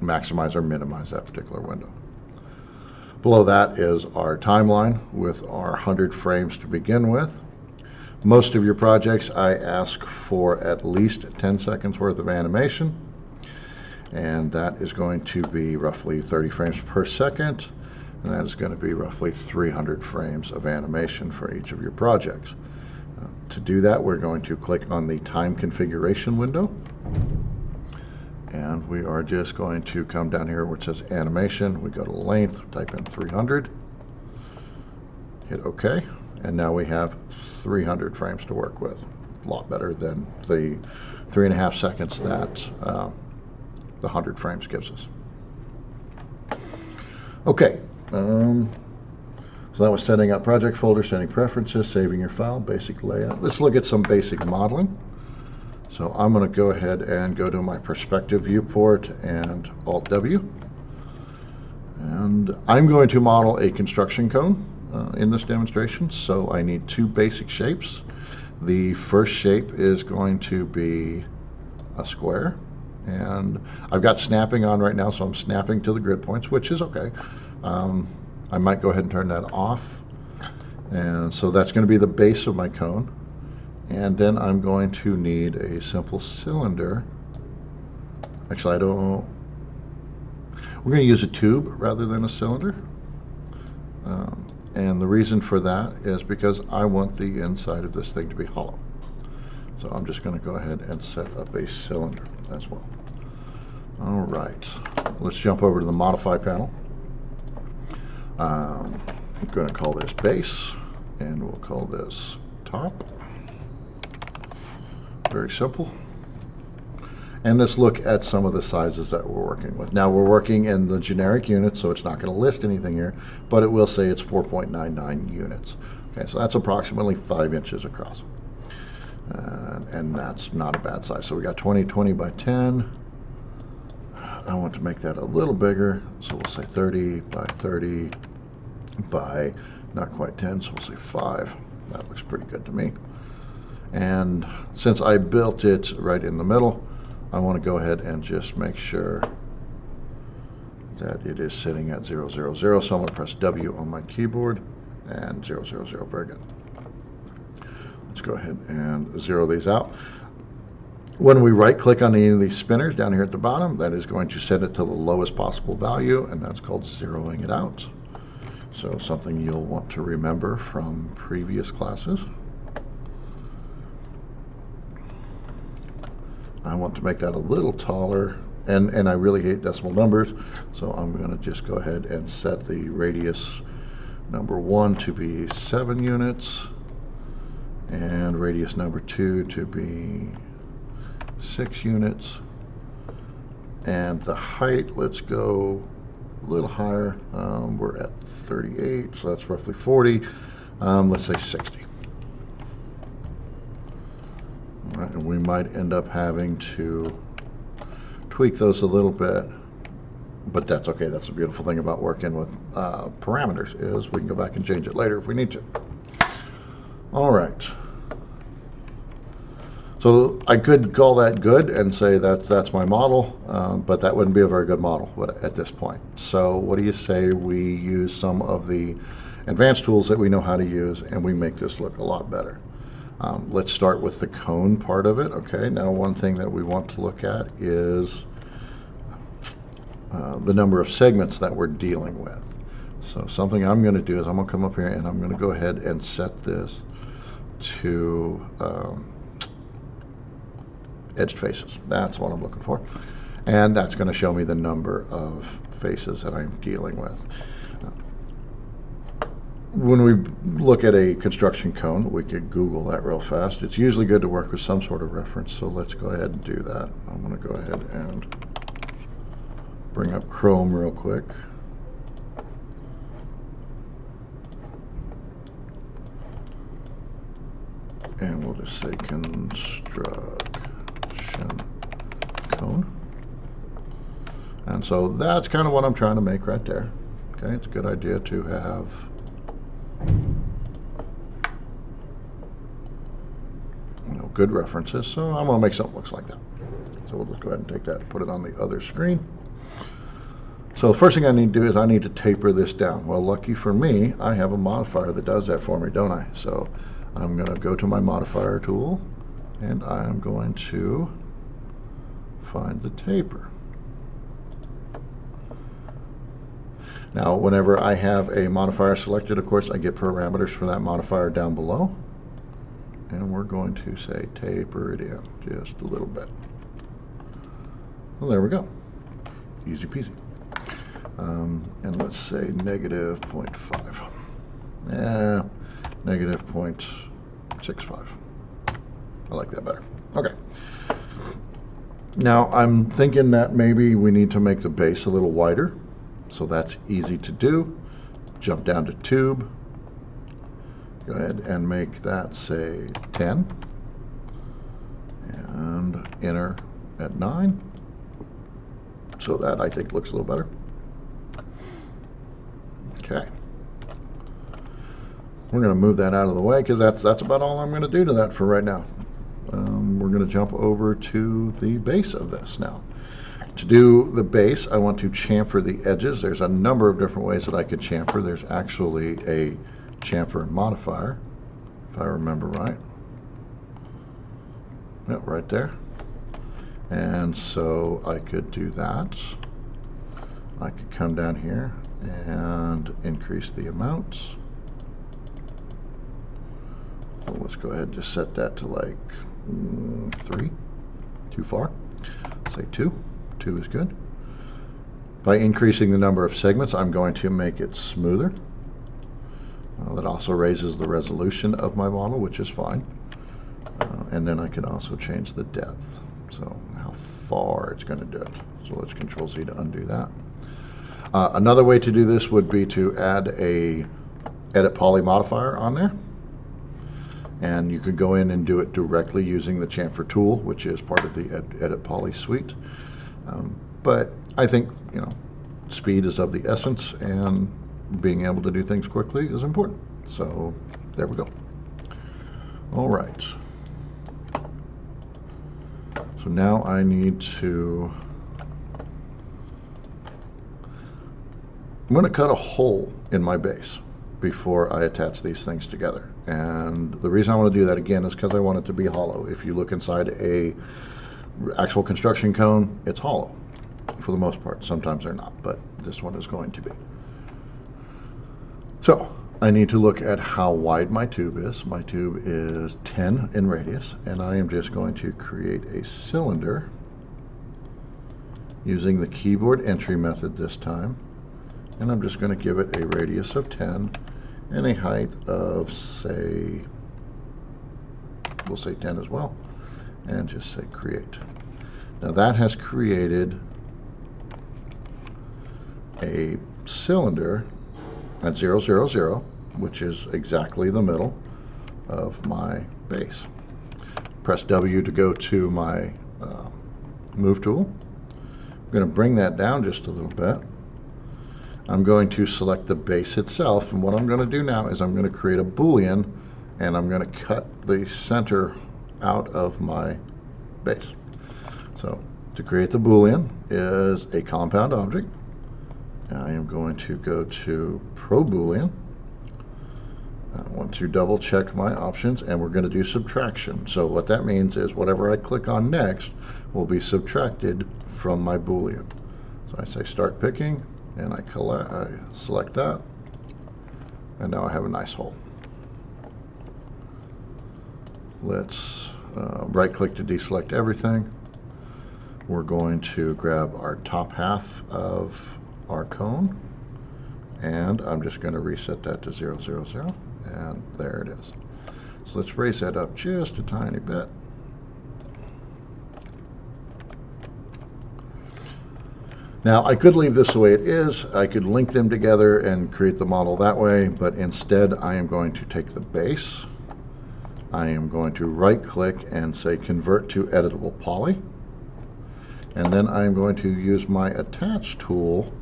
maximize or minimize that particular window. Below that is our timeline with our 100 frames to begin with. Most of your projects I ask for at least 10 seconds worth of animation, and that is going to be roughly 30 frames per second, and that is going to be roughly 300 frames of animation for each of your projects. To do that we're going to click on the time configuration window, and we are just going to come down here where it says animation. We go to length, type in 300, hit OK, and now we have 300 frames to work with. A lot better than the 3.5 seconds that the 100 frames gives us. Okay, so that was setting up project folder, setting preferences, saving your file, basic layout. Let's look at some basic modeling. So I'm going to go ahead and go to my perspective viewport and Alt-W. And I'm going to model a construction cone in this demonstration. So I need 2 basic shapes. The first shape is going to be a square. And I've got snapping on right now, so I'm snapping to the grid points, which is okay. I might go ahead and turn that off. And so that's going to be the base of my cone. And then I'm going to need a simple cylinder. Actually, we're going to use a tube rather than a cylinder. And the reason for that is because I want the inside of this thing to be hollow. So I'm just going to go ahead and set up a cylinder as well. All right, let's jump over to the Modify panel. I'm going to call this base, and we'll call this top. Very simple. And let's look at some of the sizes that we're working with. Now we're working in the generic units, so it's not going to list anything here, but it will say it's 4.99 units. Okay, so that's approximately 5 inches across. And that's not a bad size. So we got 20 by 10. I want to make that a little bigger, so we'll say 30 by 30 by not quite 10, so we'll say 5. That looks pretty good to me. And since I built it right in the middle, I want to go ahead and just make sure that it is sitting at 0, 0, 0. So I'm going to press W on my keyboard and 0, 0, 0. Very good. Let's go ahead and zero these out. When we right click on any of these spinners down here at the bottom, that is going to set it to the lowest possible value, and that's called zeroing it out. So something you'll want to remember from previous classes. I want to make that a little taller, and I really hate decimal numbers, so I'm going to just go ahead and set the radius number 1 to be 7 units, and radius number 2 to be 6 units, and the height, let's go a little higher. We're at 38, so that's roughly 40. Let's say 60. All right, and we might end up having to tweak those a little bit, but that's okay. That's a beautiful thing about working with parameters, is we can go back and change it later if we need to. All right. So I could call that good and say that's my model, but that wouldn't be a very good model at this point. So what do you say we use some of the advanced tools that we know how to use and we make this look a lot better? Let's start with the cone part of it. Okay, now one thing that we want to look at is the number of segments that we're dealing with. So something I'm going to do is I'm going to come up here and I'm going to go ahead and set this to edged faces. That's what I'm looking for. And that's going to show me the number of faces that I'm dealing with. When we look at a construction cone, we could Google that real fast. It's usually good to work with some sort of reference, so let's go ahead and do that. I'm going to go ahead and bring up Chrome real quick. And we'll just say construction cone. And so that's kind of what I'm trying to make right there. Okay, it's a good idea to have good references. So I'm going to make something that looks like that. So we'll just go ahead and take that and put it on the other screen. So the first thing I need to do is I need to taper this down. Well, lucky for me, I have a modifier that does that for me, don't I? So I'm going to go to my modifier tool and I'm going to find the taper. Now, whenever I have a modifier selected, of course, I get parameters for that modifier down below. And we're going to say taper it in just a little bit. Well, there we go. Easy peasy. And let's say negative 0.5. Yeah, negative 0.65. I like that better. Okay. Now, I'm thinking that maybe we need to make the base a little wider. So that's easy to do. Jump down to tube. Go ahead and make that, say, 10. And enter at 9. So that, I think, looks a little better. Okay. We're going to move that out of the way because that's about all I'm going to do to that for right now. We're going to jump over to the base of this now. To do the base, I want to chamfer the edges. There's a number of different ways that I could chamfer. There's actually a chamfer modifier, if I remember right. Yep, right there. And so I could do that. I could come down here and increase the amount. So let's go ahead and just set that to like 3. Too far. Say 2. 2 is good. By increasing the number of segments, I'm going to make it smoother. That also raises the resolution of my model, which is fine. And then I can also change the depth, so how far it's going to do it. So let's Control Z to undo that. Another way to do this would be to add a Edit Poly modifier on there. And you could go in and do it directly using the chamfer tool, which is part of the Edit Poly suite. But I think, speed is of the essence, and being able to do things quickly is important. So there we go. All right. So now I need to, I'm going to cut a hole in my base before I attach these things together. And the reason I want to do that again is because I want it to be hollow. If you look inside a actual construction cone, it's hollow for the most part. Sometimes they're not, but this one is going to be. So I need to look at how wide my tube is. My tube is 10 in radius, and I am just going to create a cylinder using the keyboard entry method this time. And I'm just going to give it a radius of 10 and a height of, say, we'll say 10 as well, and just say create. Now that has created a cylinder at 0, 0, 0, which is exactly the middle of my base. Press W to go to my move tool. I'm going to bring that down just a little bit. I'm going to select the base itself, and what I'm going to do now is I'm going to create a Boolean and I'm going to cut the center out of my base. So to create the Boolean is a compound object. I am going to go to Pro Boolean. I want to double check my options, and we're going to do subtraction. So what that means is whatever I click on next will be subtracted from my Boolean. So I say start picking, and I select that, and now I have a nice hole. Let's right click to deselect everything. We're going to grab our top half of our cone, and I'm just going to reset that to 0, 0, 0, and there it is. So let's raise that up just a tiny bit. Now I could leave this the way it is. I could link them together and create the model that way, but instead I am going to take the base. I am going to right click and say convert to editable poly, and then I'm going to use my attach tool,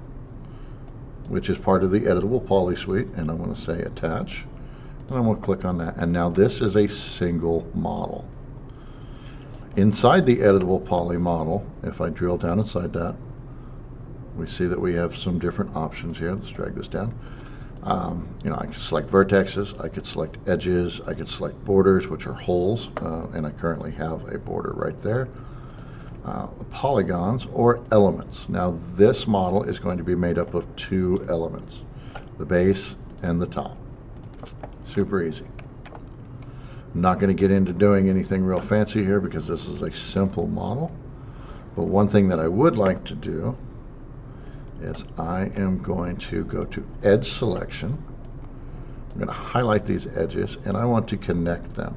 which is part of the editable poly suite, and I'm going to say attach, and I'm going to click on that, and now this is a single model. Inside the editable poly model, if I drill down inside that, we see that we have some different options here. Let's drag this down. You know, I can select vertexes, I could select edges, I could select borders, which are holes, and I currently have a border right there. Polygons or elements. Now this model is going to be made up of 2 elements, the base and the top. Super easy. I'm not going to get into doing anything real fancy here because this is a simple model, but one thing that I would like to do is I am going to go to edge selection. I'm going to highlight these edges, and I want to connect them.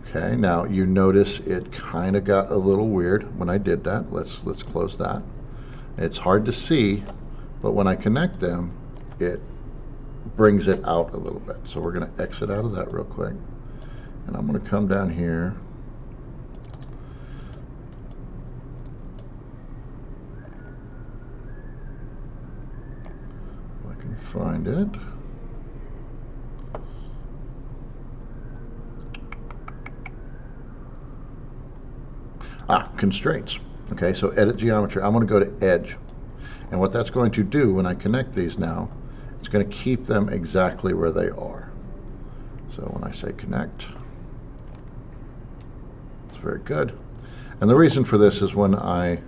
Okay, now you notice it kind of got a little weird when I did that. Let's close that. It's hard to see, but when I connect them, it brings it out a little bit. So we're going to exit out of that real quick, and I'm going to come down here. If I can find it. Constraints. Okay, so edit geometry. I'm going to go to edge. And what that's going to do when I connect these now, it's going to keep them exactly where they are. So when I say connect, it's very good. And the reason for this is when I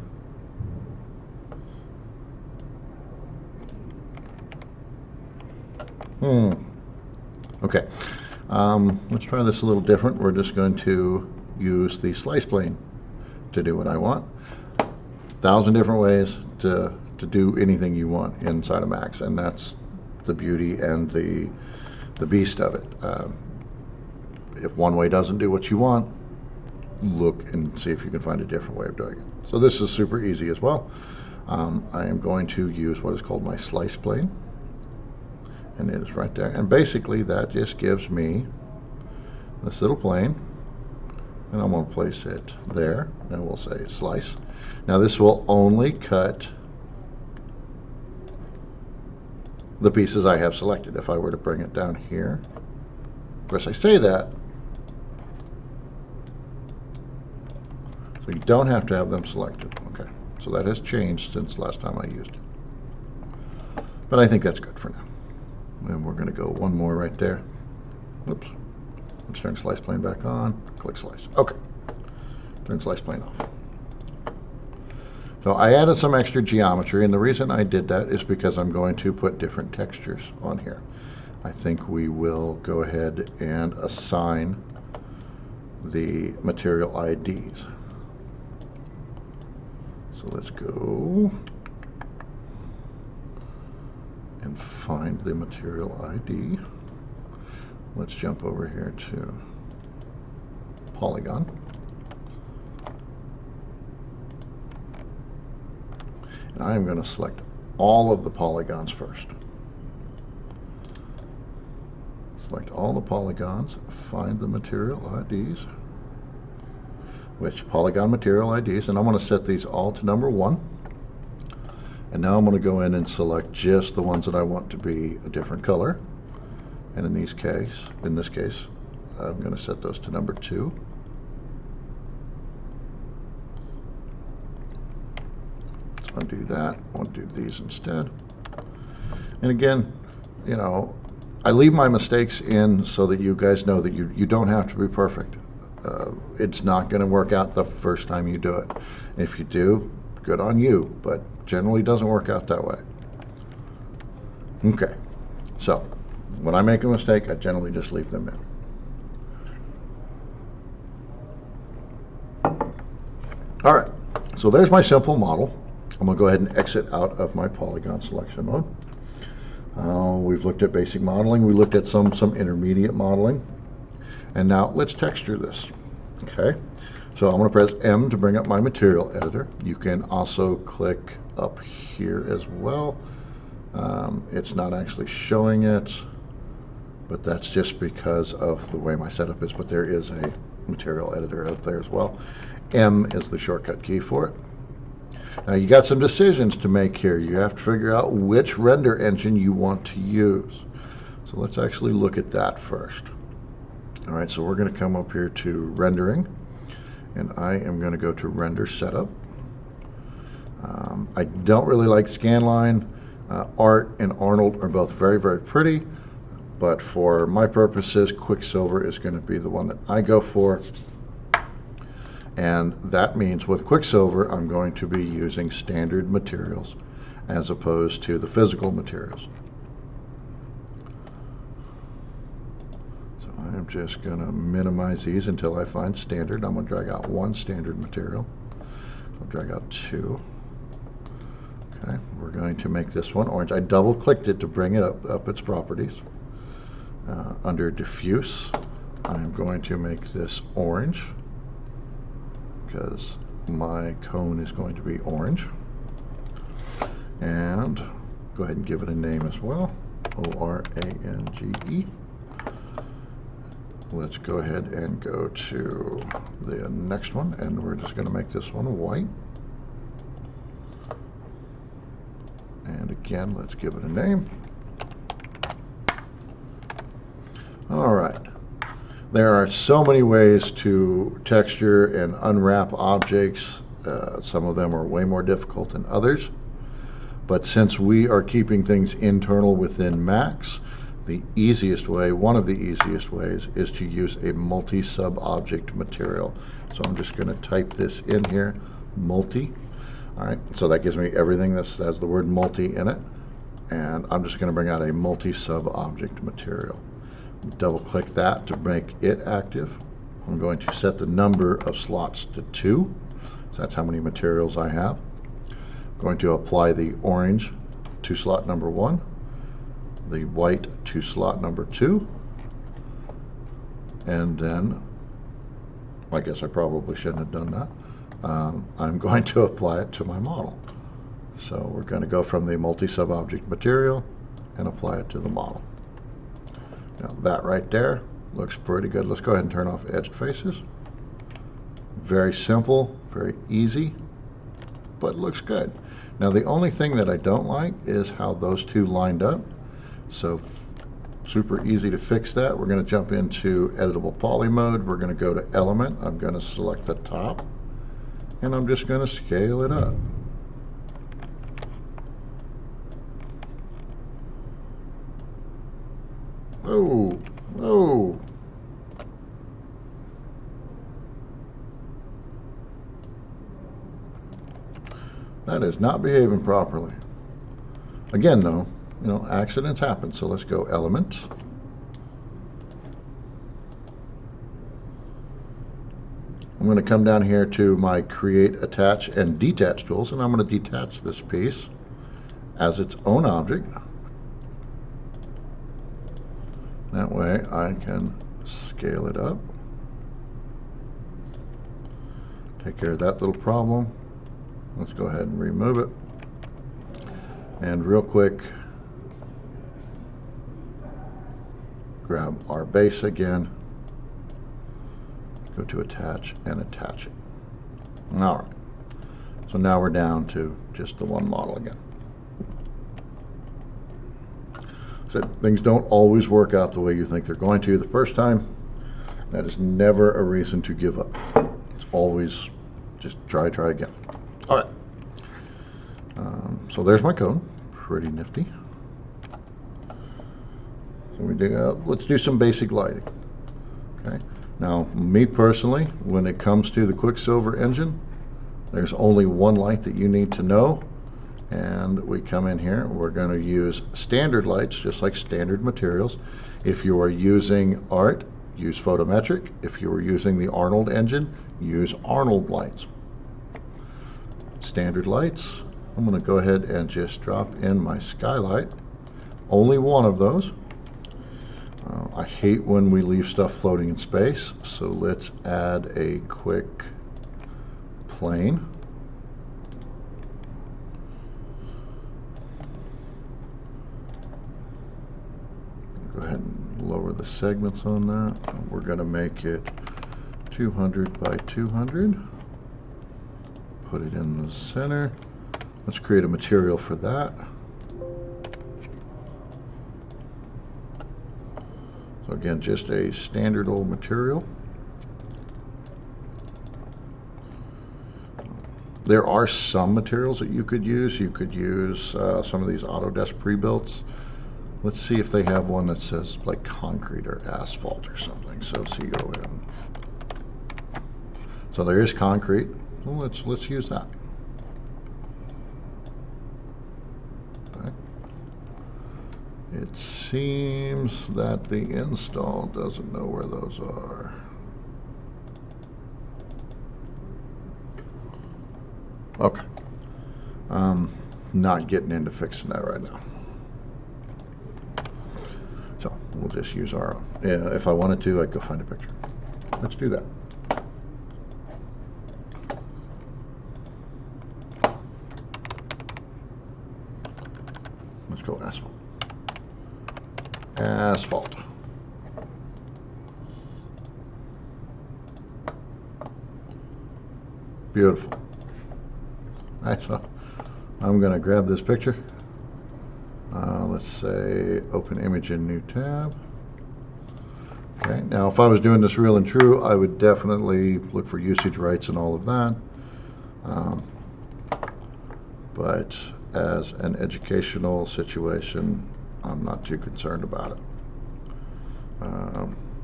okay, let's try this a little different. We're just going to use the slice plane to do what I want. 1,000 different ways to do anything you want inside of Max, and that's the beauty and the beast of it. If one way doesn't do what you want, look and see if you can find a different way of doing it. So this is super easy as well. I am going to use what is called my slice plane, and it is right there, and basically that just gives me this little plane, and I'm going to place it there, and we'll say slice. Now this will only cut the pieces I have selected. If I were to bring it down here, of course I say that, so you don't have to have them selected. Okay, so that has changed since last time I used it. But I think that's good for now. And we're going to go one more right there. Oops. Let's turn slice plane back on. Click slice. Okay. Turn slice plane off. So I added some extra geometry, and the reason I did that is because I'm going to put different textures on here. I think we will go ahead and assign the material IDs. So let's go and find the material ID. Let's jump over here to polygon. And I'm going to select all of the polygons first. Select all the polygons, find the material IDs, which polygon material IDs, and I'm going to set these all to number 1. And now I'm going to go in and select just the ones that I want to be a different color. And in this case, I'm going to set those to number 2. Let's undo that. I'll do these instead. And again, you know, I leave my mistakes in so that you guys know that you don't have to be perfect. It's not going to work out the first time you do it. If you do, good on you, but generally doesn't work out that way. Okay, so when I make a mistake, I generally just leave them in. All right, so there's my simple model. I'm going to go ahead and exit out of my polygon selection mode. We've looked at basic modeling. We looked at some intermediate modeling. And now let's texture this. Okay, so I'm going to press M to bring up my material editor. You can also click up here as well. It's not actually showing it, but that's just because of the way my setup is. But there is a material editor out there as well. M is the shortcut key for it. Now you got some decisions to make here. You have to figure out which render engine you want to use. So let's actually look at that first. All right, so we're going to come up here to rendering, and I am going to go to render setup. I don't really like Scanline. Art and Arnold are both very, very pretty, but for my purposes, Quicksilver is going to be the one that I go for. And that means with Quicksilver, I'm going to be using standard materials as opposed to the physical materials. So I'm just going to minimize these until I find standard. I'm going to drag out one standard material. So I'll drag out 2. Okay, we're going to make this one orange. I double clicked it to bring it up its properties. Under diffuse, I'm going to make this orange, because my cone is going to be orange. And go ahead and give it a name as well, O-R-A-N-G-E. Let's go ahead and go to the next one, and we're just going to make this one white. And again, let's give it a name. All right. There are so many ways to texture and unwrap objects. Some of them are way more difficult than others. But since we are keeping things internal within Max, the easiest way, one of the easiest ways, is to use a multi-sub-object material. So I'm just going to type this in here, multi. All right, so that gives me everything that has the word multi in it. And I'm just going to bring out a multi-sub-object material. Double click that to make it active. I'm going to set the number of slots to 2. So that's how many materials I have. I'm going to apply the orange to slot number 1, the white to slot number 2, and then, I guess I probably shouldn't have done that. I'm going to apply it to my model. So we're going to go from the multi-sub-object material and apply it to the model. Now that right there looks pretty good. Let's go ahead and turn off edged faces. Very simple, very easy, but looks good. Now the only thing that I don't like is how those two lined up. So super easy to fix that. We're going to jump into editable poly mode. We're going to go to element. I'm going to select the top, and I'm just going to scale it up. Whoa, whoa. That is not behaving properly. Again, though, you know, accidents happen. So let's go element. I'm going to come down here to my create, attach, and detach tools, and I'm going to detach this piece as its own object. That way I can scale it up. Take care of that little problem. Let's go ahead and remove it. And real quick, grab our base again, go to attach and attach it. All right, so now we're down to just the one model again. So things don't always work out the way you think they're going to the first time. That is never a reason to give up. It's always just try again. All right. So there's my cone. Pretty nifty. So let's do some basic lighting. Okay. Now, me personally, when it comes to the Quicksilver engine, there's only one light that you need to know. And we come in here, we're going to use standard lights, just like standard materials. If you are using ART, use photometric. If you are using the Arnold engine, use Arnold lights. Standard lights, I'm going to go ahead and just drop in my skylight. Only one of those. I hate when we leave stuff floating in space, so let's add a quick plane. Go ahead and lower the segments on that. We're going to make it 200 by 200. Put it in the center. Let's create a material for that. So again, just a standard old material. There are some materials that you could use. You could use some of these Autodesk pre-builts. Let's see if they have one that says like concrete or asphalt or something. So CON. So there is concrete. Well, let's use that. Okay. It seems that the install doesn't know where those are. Okay. Not getting into fixing that right now. So we'll just use our own. If I wanted to, I'd go find a picture. Let's do that. Let's go asphalt. Asphalt. Beautiful. All right, so I'm going to grab this picture. Let's say open image in new tab. Okay, now if I was doing this real and true, I would definitely look for usage rights and all of that. But as an educational situation, I'm not too concerned about it.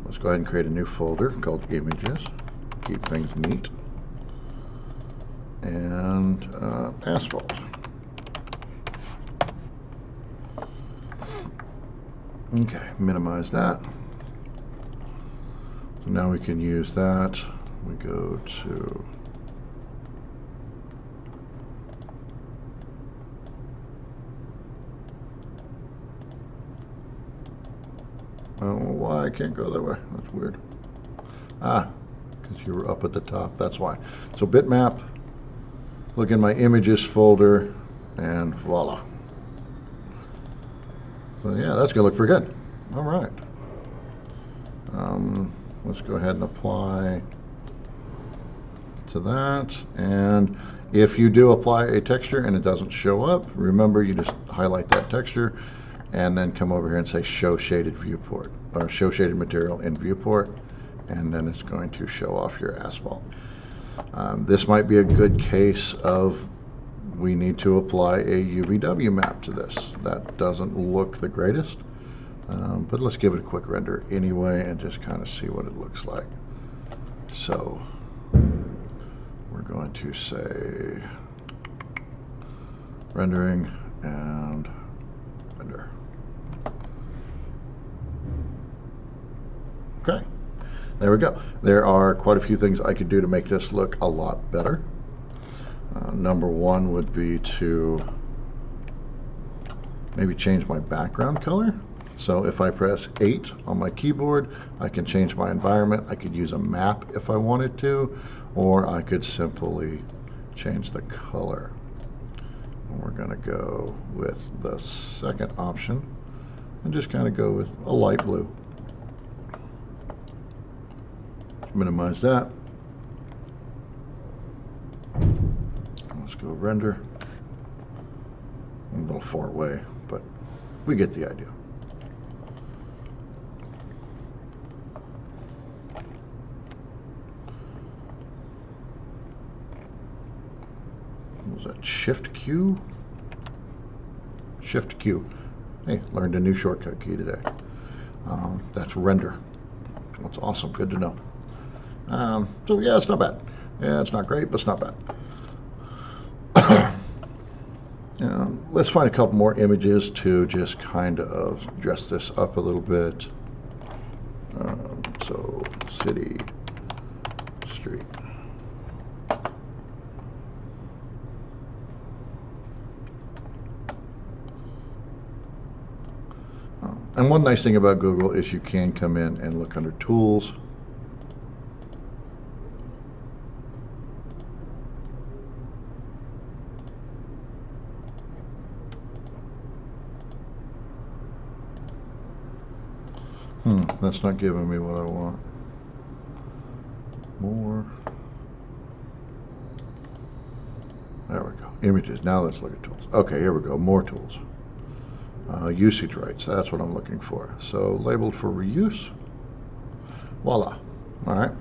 Let's go ahead and create a new folder called images. Keep things neat. And asphalt. Okay, minimize that. So now we can use that. We go to I don't know why I can't go that way. That's weird. Because you were up at the top. That's why. So bitmap. Look in my images folder, and voila. So yeah, that's gonna look pretty good. All right. Let's go ahead and apply to that. And if you do apply a texture and it doesn't show up, remember you just highlight that texture and then come over here and say show shaded viewport or show shaded material in viewport, and then it's going to show off your asphalt. This might be a good case of we need to apply a UVW map to this. That doesn't look the greatest, but let's give it a quick render anyway and just kind of see what it looks like. So we're going to say rendering and render. Okay. There we go. There are quite a few things I could do to make this look a lot better. Number one would be to maybe change my background color. So if I press 8 on my keyboard, I can change my environment. I could use a map if I wanted to, or I could simply change the color. And we're going to go with the second option and just kind of go with a light blue. Minimize that. Let's go render. A little far away, but we get the idea. Was that Shift Q? Shift Q. Hey, learned a new shortcut key today. That's render. That's awesome. Good to know. So yeah, it's not bad. Yeah, it's not great, but it's not bad. Let's find a couple more images to just kind of dress this up a little bit. So city, street. And one nice thing about Google is you can come in and look under Tools. That's not giving me what I want. More. There we go. Images. Now let's look at tools. Okay, here we go. More tools. Usage rights. That's what I'm looking for. So labeled for reuse. Voila. All right.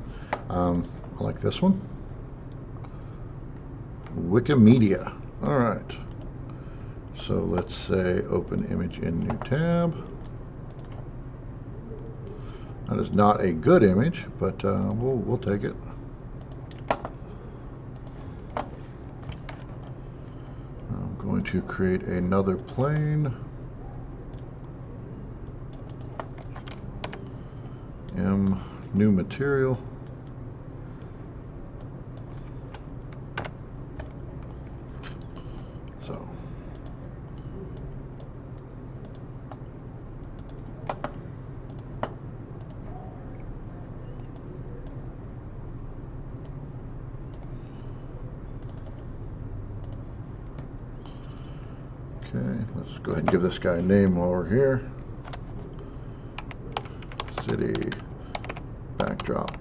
I like this one. Wikimedia. All right. So let's say open image in new tab. That is not a good image, but we'll take it. I'm going to create another plane. New material. So. Okay, let's go ahead and give this guy a name while we're here. City backdrop.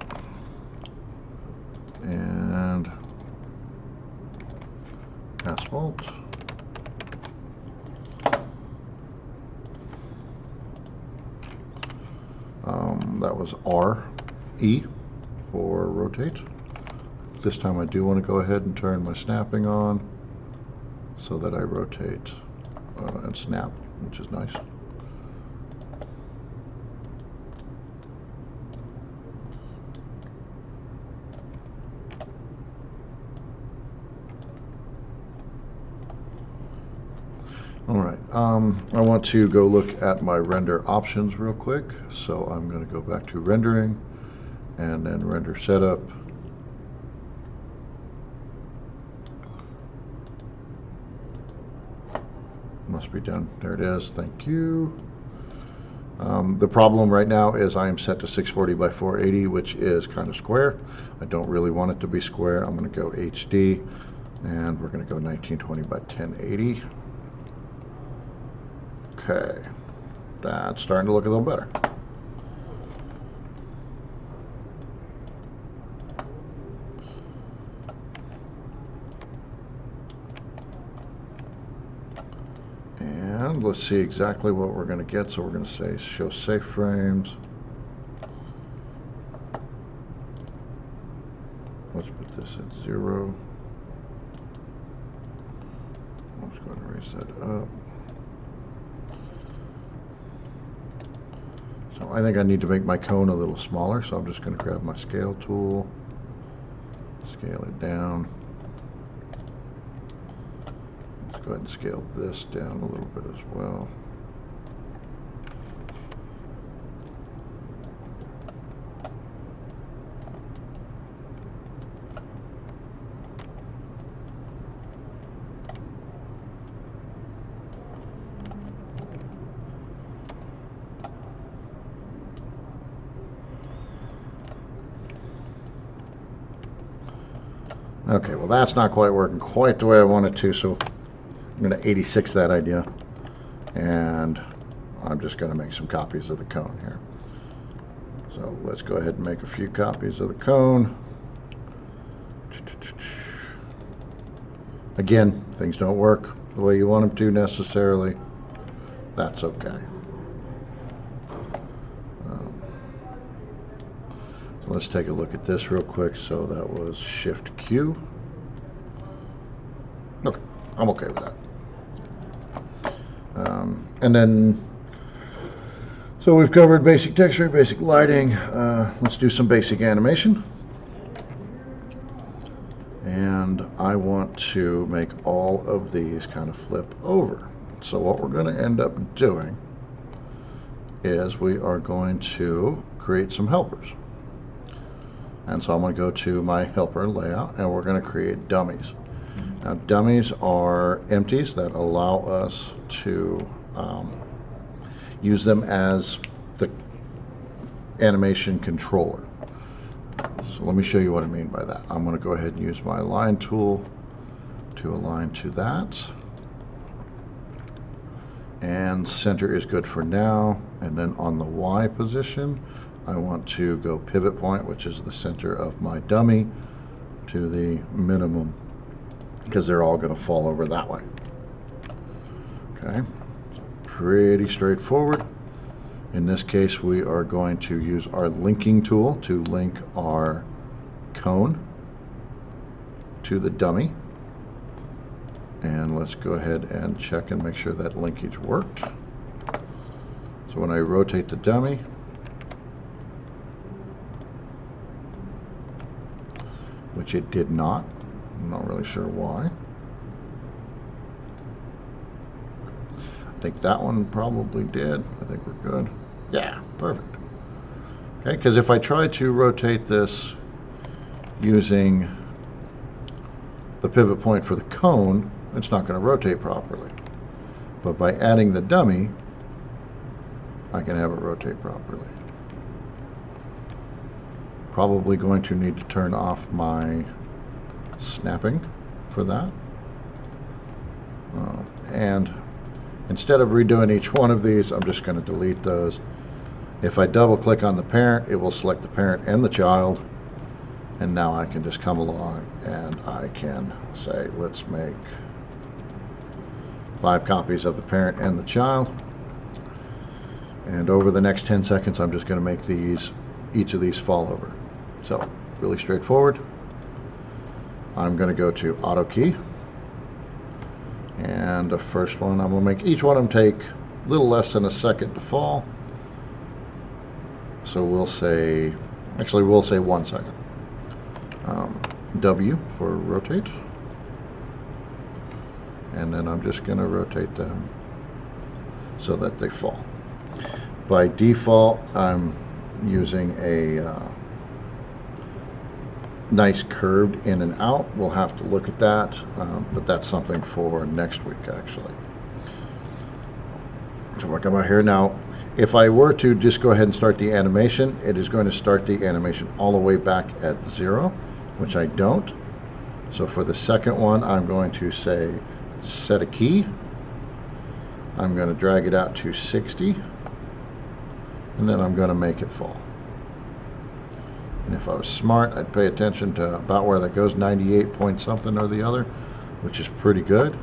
And asphalt. That was RE for rotate. This time I do want to go ahead and turn my snapping on so that I rotate and snap, which is nice. All right, I want to go look at my render options real quick. So I'm going to go back to rendering and then render setup. Must be done. There it is. Thank you. The problem right now is I am set to 640 by 480, which is kind of square. I don't really want it to be square. I'm going to go HD, and we're going to go 1920 by 1080. Okay, that's starting to look a little better. And let's see exactly what we're going to get. So we're going to say show safe frames. Let's put this at 0. Let's go ahead and raise that up. So I think I need to make my cone a little smaller, so I'm just going to grab my scale tool, scale it down. Let's go ahead and scale this down a little bit as well. Okay, well that's not quite working quite the way I want it to, so I'm going to 86 that idea, and I'm just going to make some copies of the cone here. So let's go ahead and make a few copies of the cone. Again, things don't work the way you want them to necessarily. That's okay. So let's take a look at this real quick. So that was Shift Q. Okay, I'm okay with that. And then, so we've covered basic texture, basic lighting. Let's do some basic animation. And I want to make all of these kind of flip over. So what we're going to end up doing is we are going to create some helpers. And so I'm going to go to my helper layout, and we're going to create dummies. Now, dummies are empties that allow us to use them as the animation controller. So let me show you what I mean by that. I'm going to go ahead and use my align tool to align to that. And center is good for now. And then on the Y position, I want to go pivot point, which is the center of my dummy, to the minimum, because they're all going to fall over that way. Okay, so pretty straightforward. In this case, we are going to use our linking tool to link our cone to the dummy. And let's go ahead and check and make sure that linkage worked. So when I rotate the dummy, which it did not, I'm not really sure why. I think that one probably did. I think we're good. Yeah, perfect. Okay, because if I try to rotate this using the pivot point for the cone, it's not going to rotate properly. But by adding the dummy, I can have it rotate properly. Probably going to need to turn off my snapping for that. And instead of redoing each one of these, I'm just going to delete those. If I double click on the parent, it will select the parent and the child. And now I can just come along and I can say, let's make 5 copies of the parent and the child. And over the next 10 seconds, I'm just going to make each of these fall over. So really straightforward. I'm going to go to auto key. And the first one, I'm going to make each one of them take a little less than a second to fall. So we'll say 1 second. W for rotate. And then I'm just going to rotate them so that they fall. By default, I'm using a nice curved in and out. We'll have to look at that, but that's something for next week, actually. So we'll come out here now. If I were to just go ahead and start the animation, it is going to start the animation all the way back at 0, which I don't. So for the second one, I'm going to say set a key. I'm going to drag it out to 60, and then I'm going to make it fall. And if I was smart, I'd pay attention to about where that goes, 98 point something or the other, which is pretty good.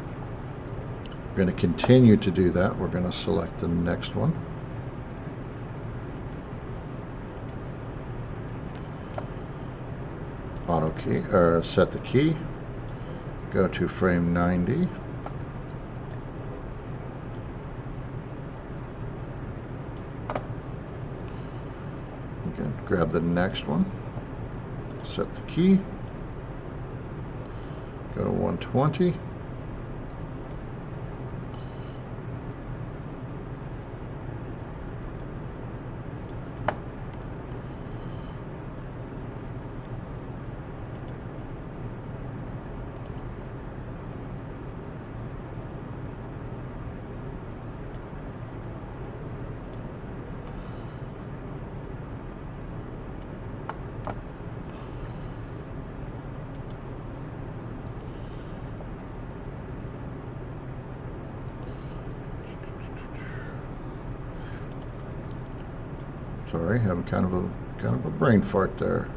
We're going to continue to do that. We're going to select the next one. Auto key, or set the key. Go to frame 90. Again, grab the next one. Set the key. Go to 120. Sorry, having kind of a brain fart there.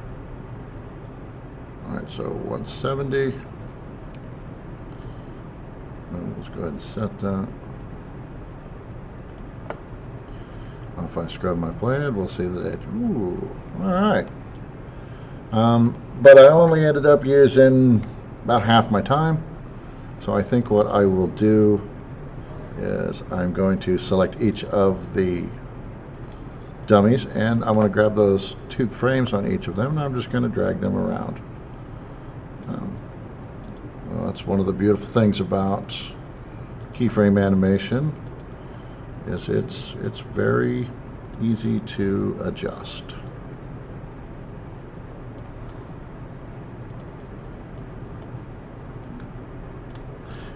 All right, so 170. And let's go ahead and set that. If I scrub my blade, we'll see the edge. Ooh, all right. But I only ended up using about half my time. So I think what I will do is I'm going to select each of the dummies, and I'm going to grab those 2 frames on each of them, and I'm just going to drag them around. Well, that's one of the beautiful things about keyframe animation, is it's very easy to adjust.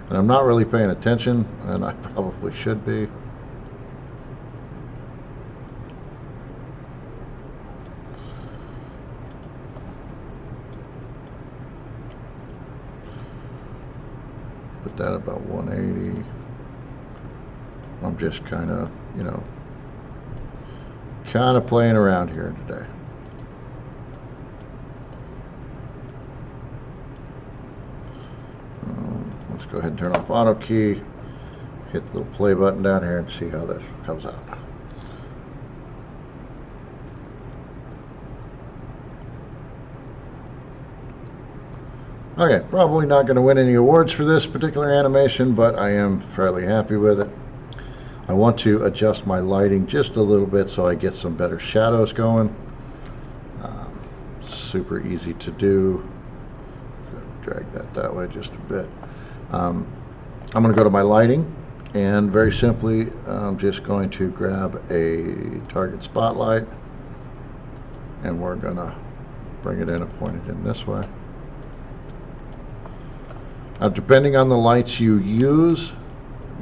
And I'm not really paying attention, and I probably should be. Put that about 180. I'm just kind of, kind of playing around here today. Let's go ahead and turn off auto key, hit the little play button down here, and see how this comes out. Okay, probably not going to win any awards for this particular animation, but I am fairly happy with it. I want to adjust my lighting just a little bit so I get some better shadows going. Super easy to do. Drag that way just a bit. I'm going to go to my lighting, and very simply I'm just going to grab a target spotlight, and we're going to bring it in and point it in this way. Now, depending on the lights you use,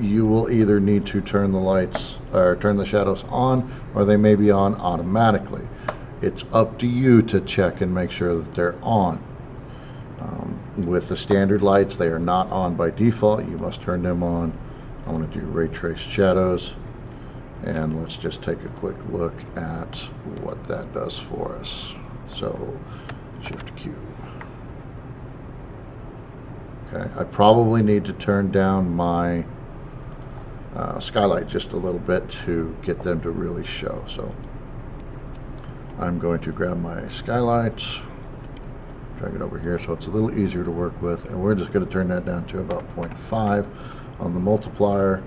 you will either need to turn the lights or turn the shadows on, or they may be on automatically. It's up to you to check and make sure that they're on. With the standard lights, they are not on by default. You must turn them on. I want to do ray traced shadows, and let's just take a quick look at what that does for us. So Shift Q. Okay, I probably need to turn down my skylight just a little bit to get them to really show. So I'm going to grab my skylights, drag it over here so it's a little easier to work with, and we're just going to turn that down to about 0.5 on the multiplier.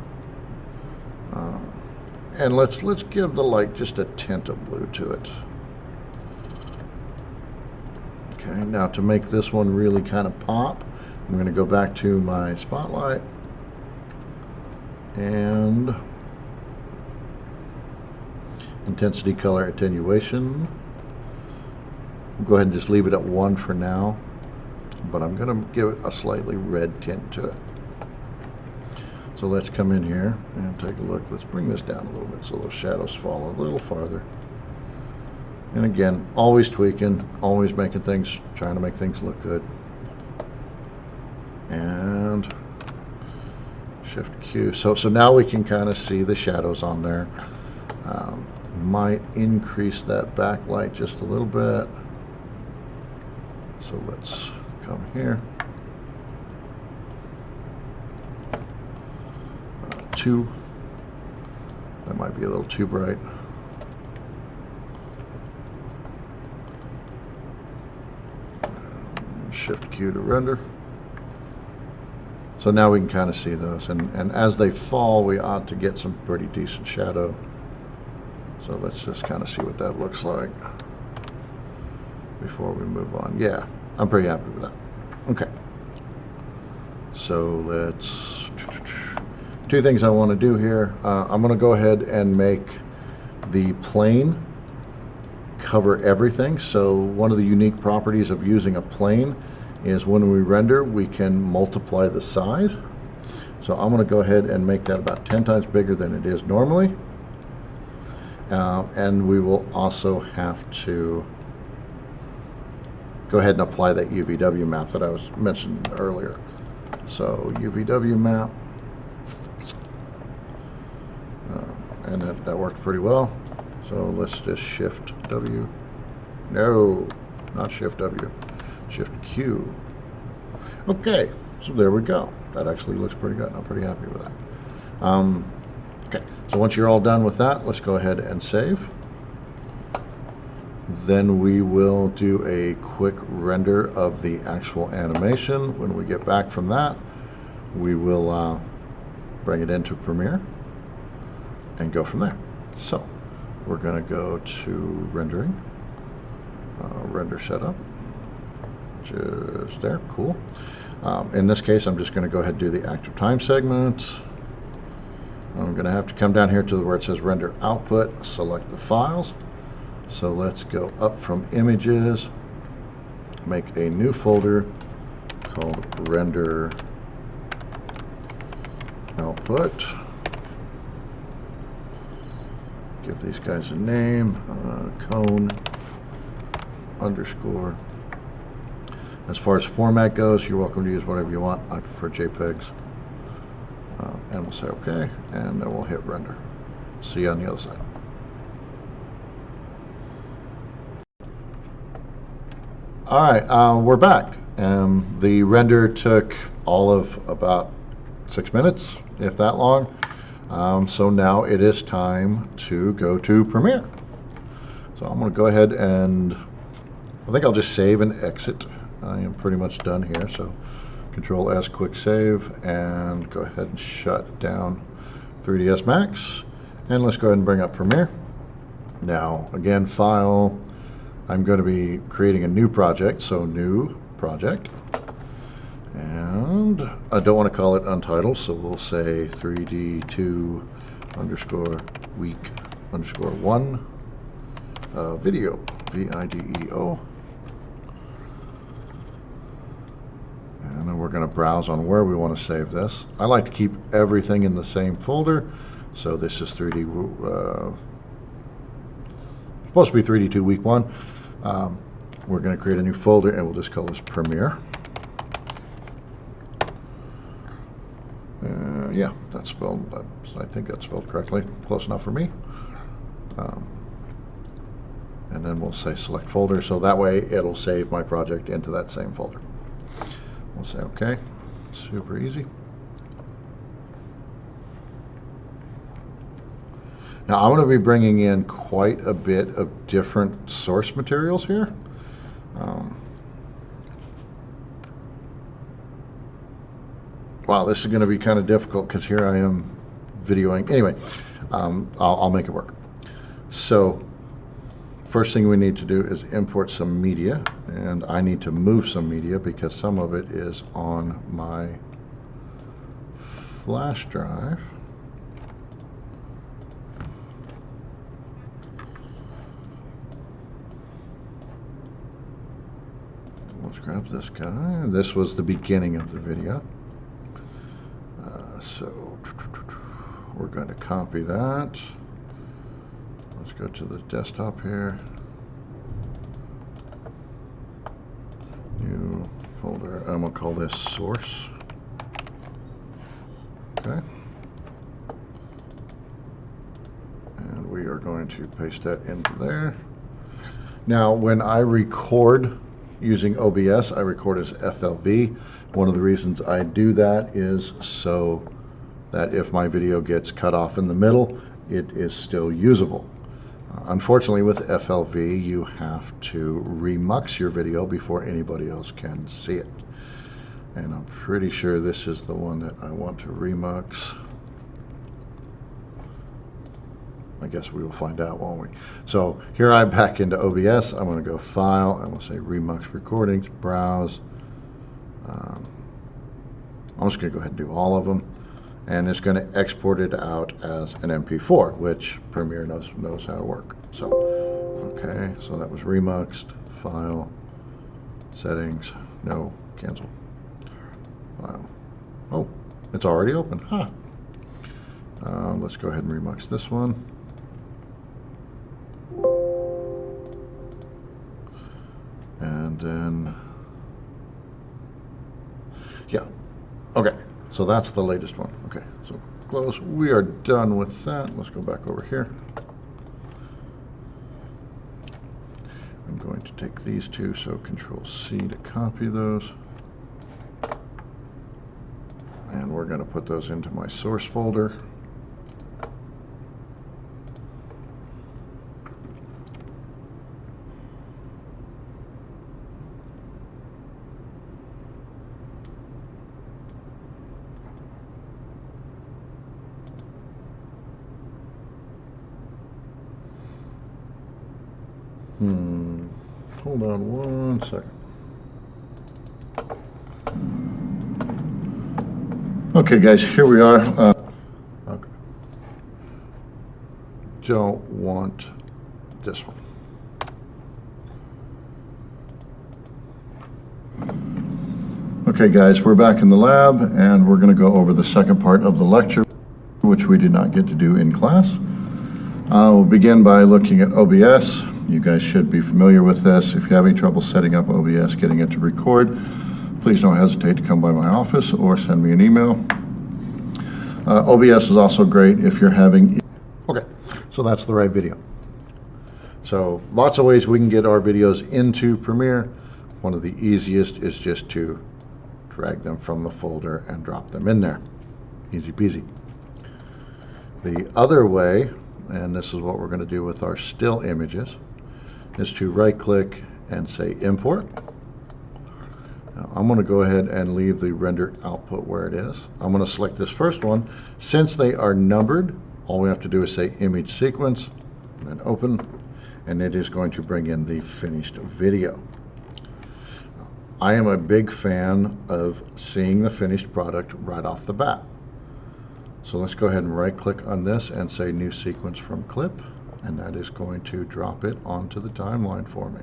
And let's give the light just a tint of blue to it. Okay, now to make this one really kind of pop, I'm going to go back to my spotlight and intensity color attenuation. Go ahead and just leave it at 1 for now, but I'm going to give it a slightly red tint to it. So let's come in here and take a look. Let's bring this down a little bit so those shadows fall a little farther. And again, always tweaking, always making things, trying to make things look good. And Shift Q. So now we can kind of see the shadows on there. Might increase that backlight just a little bit. So let's come here. 2. That might be a little too bright. Shift Q to render. So now we can kind of see those, and as they fall, we ought to get some pretty decent shadow. So let's just kind of see what that looks like before we move on. Yeah, I'm pretty happy with that. Okay. So let's, 2 things I want to do here. I'm going to go ahead and make the plane cover everything. So one of the unique properties of using a plane is when we render, we can multiply the size. So I'm going to go ahead and make that about 10 times bigger than it is normally. And we will also have to go ahead and apply that UVW map that I was mentioning earlier. So UVW map, and that worked pretty well. So let's just Shift W. No, not Shift W. Shift Q. Okay, so there we go. That actually looks pretty good. I'm pretty happy with that. Okay, so once you're all done with that, let's go ahead and save. Then we will do a quick render of the actual animation. When we get back from that, we will bring it into Premiere and go from there. So we're going to go to rendering, render setup, just there, cool. In this case, I'm just going to go ahead and do the active time segment. I'm going to have to come down here to where it says render output, select the files. So let's go up from images, make a new folder called render output. Give these guys a name, cone underscore. As far as format goes, you're welcome to use whatever you want. I prefer JPEGs. And we'll say OK, and then we'll hit render. See you on the other side. All right, we're back. The render took all of about 6 minutes, if that long. So now it is time to go to Premiere. So I'm going to go ahead and I think I'll just save and exit. I am pretty much done here. So Control S, quick save, and go ahead and shut down 3ds Max. And let's go ahead and bring up Premiere. Now, again, File. I'm going to be creating a new project, so New Project. And I don't want to call it Untitled, so we'll say 3D2 underscore week underscore 1 video, VIDEO. And then we're going to browse on where we want to save this. I like to keep everything in the same folder. So this is 3D, supposed to be 3D2 week 1. We're going to create a new folder and we'll just call this Premiere. Yeah, that's spelled, I think that's spelled correctly. Close enough for me. And then we'll say select folder. So that way it'll save my project into that same folder. We'll say OK. Super easy. Now I'm going to be bringing in quite a bit of different source materials here. Wow, this is going to be kind of difficult because here I am videoing. Anyway, I'll make it work. So first thing we need to do is import some media, and I need to move some media because some of it is on my flash drive. Let's grab this guy. This was the beginning of the video. So we're going to copy that. Let's go to the desktop here. New folder. I'm going to call this source. Okay. And we are going to paste that into there. Now, when I record using OBS, I record as FLV. One of the reasons I do that is so that if my video gets cut off in the middle, it is still usable. Unfortunately, with FLV, you have to remux your video before anybody else can see it. And I'm pretty sure this is the one that I want to remux. I guess we will find out, won't we? So here I'm back into OBS. I'm going to go File. I'm going to say Remux Recordings, Browse. I'm just going to go ahead and do all of them. And it's going to export it out as an MP4, which Premiere knows how to work. So, okay, so that was Remuxed, File, Settings, no, cancel. File. Oh, it's already open. Huh. Let's go ahead and remux this one. And then, yeah, okay. So that's the latest one. Okay, so close. We are done with that. Let's go back over here. I'm going to take these two, so Control C to copy those. And we're going to put those into my source folder. Hold on one second. Okay, guys, here we are. Okay. Don't want this one. Okay, guys, we're back in the lab, and we're going to go over the second part of the lecture, which we did not get to do in class. We'll begin by looking at OBS. You guys should be familiar with this. If you have any trouble setting up OBS, getting it to record, please don't hesitate to come by my office or send me an email. OBS is also great if you're having... Okay, so that's the right video. So lots of ways we can get our videos into Premiere. One of the easiest is just to drag them from the folder and drop them in there. Easy peasy. The other way, and this is what we're going to do with our still images, is to right click and say import. Now, I'm going to go ahead and leave the render output where it is. I'm going to select this first one. Since they are numbered, all we have to do is say image sequence and then open, and it is going to bring in the finished video. I am a big fan of seeing the finished product right off the bat. So let's go ahead and right click on this and say new sequence from clip, and that is going to drop it onto the timeline for me.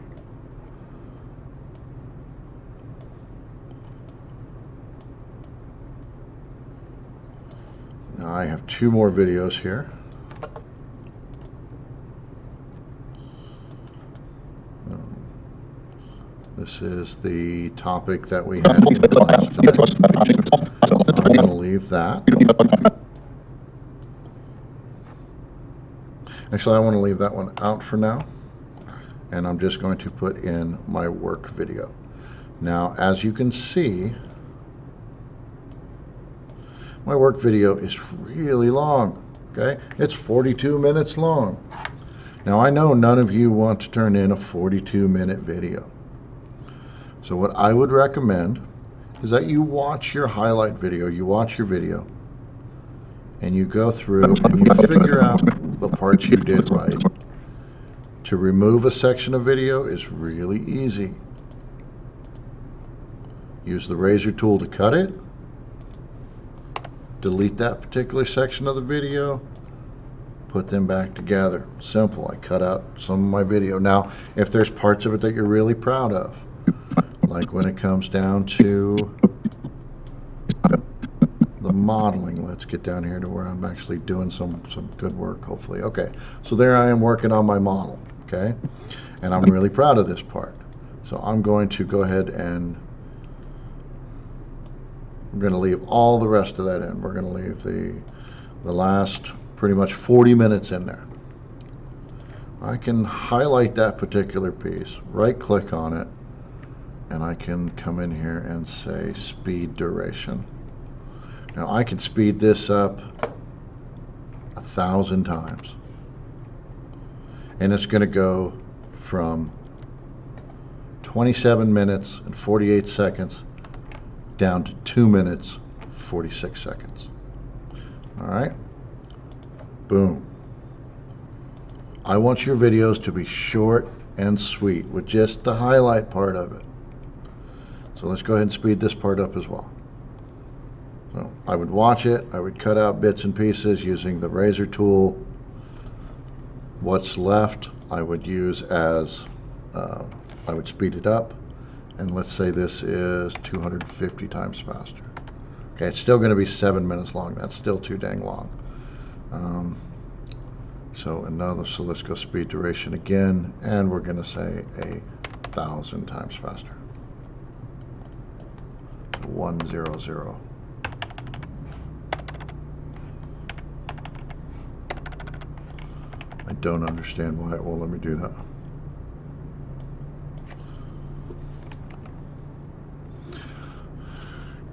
Now I have two more videos here. This is the topic that we had in class today. I'm going to leave that. Actually, I want to leave that one out for now, and I'm just going to put in my work video. Now, as you can see, my work video is really long, okay? It's 42 minutes long. Now, I know none of you want to turn in a 42-minute video. So what I would recommend is that you watch your highlight video, you watch your video, and you go through and you figure out the parts you did right. To remove a section of video is really easy. Use the razor tool to cut it, delete that particular section of the video, put them back together. Simple. I cut out some of my video. Now, if there's parts of it that you're really proud of, like when it comes down to the modeling, let's get down here to where I'm actually doing some good work, hopefully. Okay, so there I am working on my model, okay? And I'm really proud of this part. So I'm going to go ahead and I'm going to leave all the rest of that in. We're going to leave the last pretty much 40 minutes in there. I can highlight that particular piece, right click on it, and I can come in here and say speed duration. Now I can speed this up 1,000 times, and it's going to go from 27 minutes and 48 seconds down to 2 minutes 46 seconds. All right, boom. I want your videos to be short and sweet with just the highlight part of it. So let's go ahead and speed this part up as well. So I would watch it, I would cut out bits and pieces using the razor tool. What's left I would use as, I would speed it up, and let's say this is 250 times faster. Okay, it's still going to be 7 minutes long. That's still too dang long. So let's go speed duration again, and we're going to say 1,000 times faster. 100. I don't understand why it won't let me do that.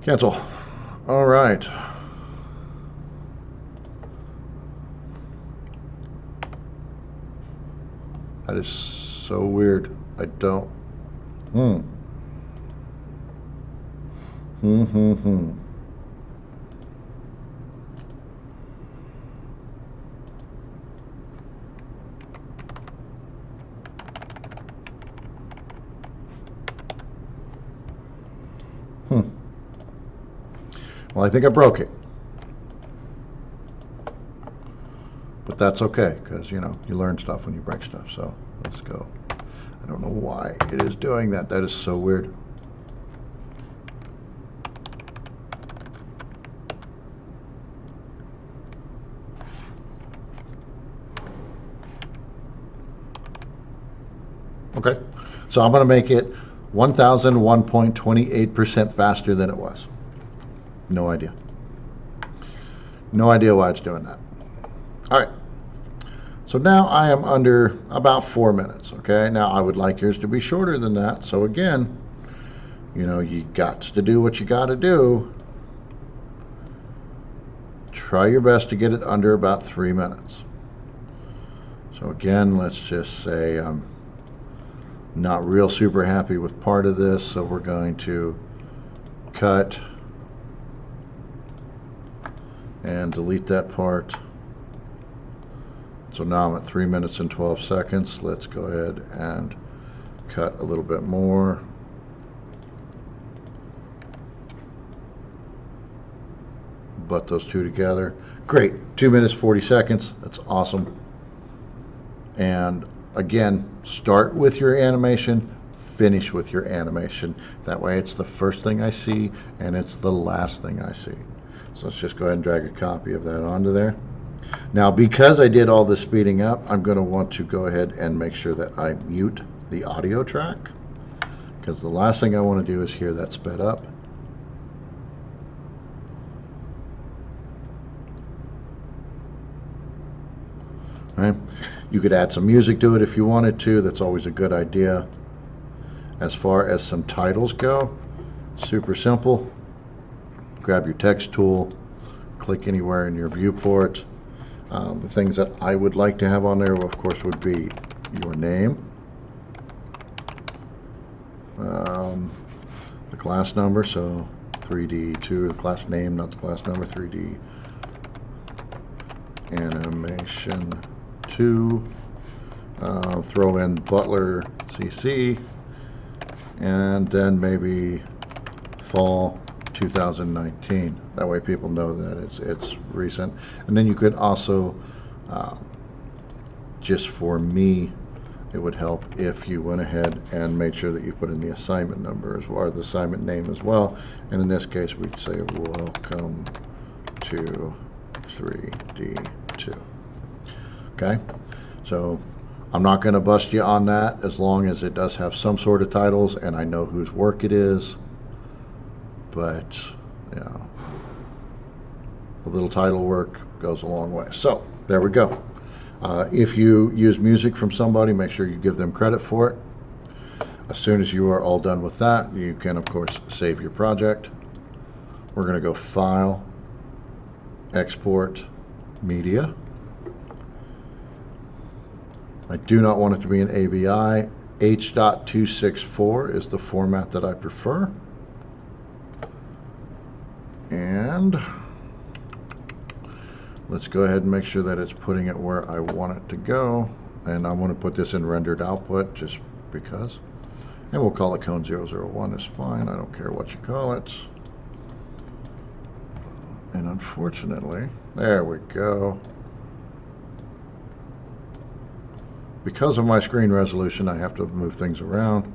Cancel. All right. That is so weird. I don't. Well, I think I broke it. But that's okay, because, you know, you learn stuff when you break stuff. So let's go. I don't know why it is doing that. That is so weird. Okay, so I'm going to make it 1,001.28% faster than it was. No idea. No idea why it's doing that. All right. So now I am under about 4 minutes, okay? Now I would like yours to be shorter than that. So again, you know, you got to do what you got to do. Try your best to get it under about 3 minutes. So again, let's just say I'm not real super happy with part of this, so we're going to cut and delete that part. So now I'm at 3 minutes and 12 seconds. Let's go ahead and cut a little bit more. Butt those two together. Great, 2 minutes, 40 seconds. That's awesome. And again, start with your animation, finish with your animation. That way it's the first thing I see and it's the last thing I see. So let's just go ahead and drag a copy of that onto there. Now, because I did all this speeding up, I'm going to want to go ahead and make sure that I mute the audio track, because the last thing I want to do is hear that sped up. All right. You could add some music to it if you wanted to. That's always a good idea. As far as some titles go, super simple. Grab your text tool, click anywhere in your viewport. The things that I would like to have on there, of course, would be your name, the class number, so 3D2, the class name, not the class number, 3D Animation 2, throw in Butler CC, and then maybe fall 2019. That way people know that it's recent. And then you could also, just for me, it would help if you went ahead and made sure that you put in the assignment number as well, or the assignment name as well. And in this case, we'd say welcome to 3D2. Okay, so I'm not going to bust you on that as long as it does have some sort of titles and I know whose work it is. But, you know, a little title work goes a long way. So there we go. If you use music from somebody, make sure you give them credit for it. As soon as you are all done with that, you can, of course, save your project. We're going to go File, Export, Media. I do not want it to be an AVI. H.264 is the format that I prefer. And let's go ahead and make sure that it's putting it where I want it to go. And I want to put this in rendered output just because. And we'll call it cone 001 is fine. I don't care what you call it. And unfortunately, there we go. Because of my screen resolution, I have to move things around.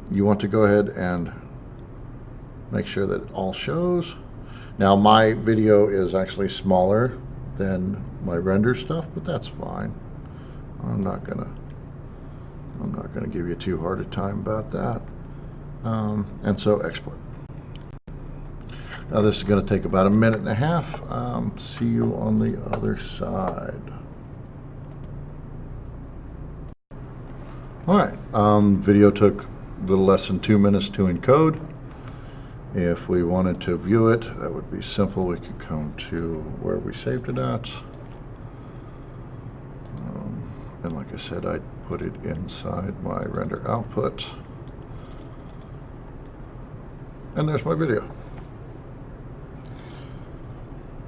You want to go ahead and make sure that it all shows. Now my video is actually smaller than my render stuff, but that's fine. I'm not gonna give you too hard a time about that. And so export. Now this is going to take about 1.5 minutes. See you on the other side. All right, video took a little less than 2 minutes to encode. If we wanted to view it, that would be simple. We could come to where we saved it at. And like I said, I'd put it inside my render output. And there's my video.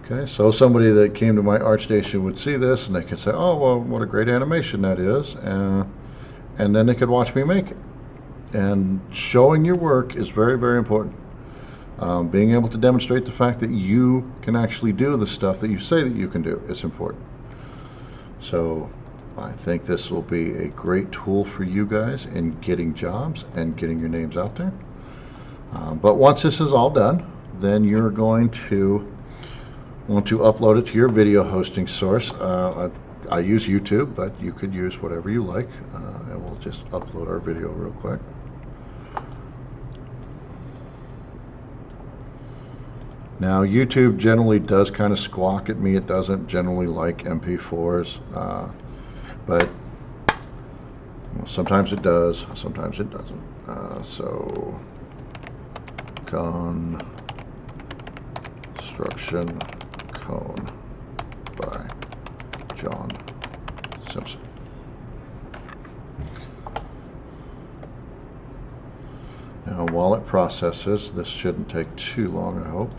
Okay, so somebody that came to my ArtStation would see this and they could say, oh, well, what a great animation that is. And then they could watch me make it. And showing your work is very, very important. Being able to demonstrate the fact that you can actually do the stuff that you say that you can do is important. So I think this will be a great tool for you guys in getting jobs and getting your names out there. But once this is all done, then you're going to want to upload it to your video hosting source. I use YouTube, but you could use whatever you like, and we'll just upload our video real quick. Now, YouTube generally does kind of squawk at me. It doesn't generally like MP4s, but sometimes it does, sometimes it doesn't. So, Construction Cone by John Simpson. Now, while it processes, this shouldn't take too long, I hope.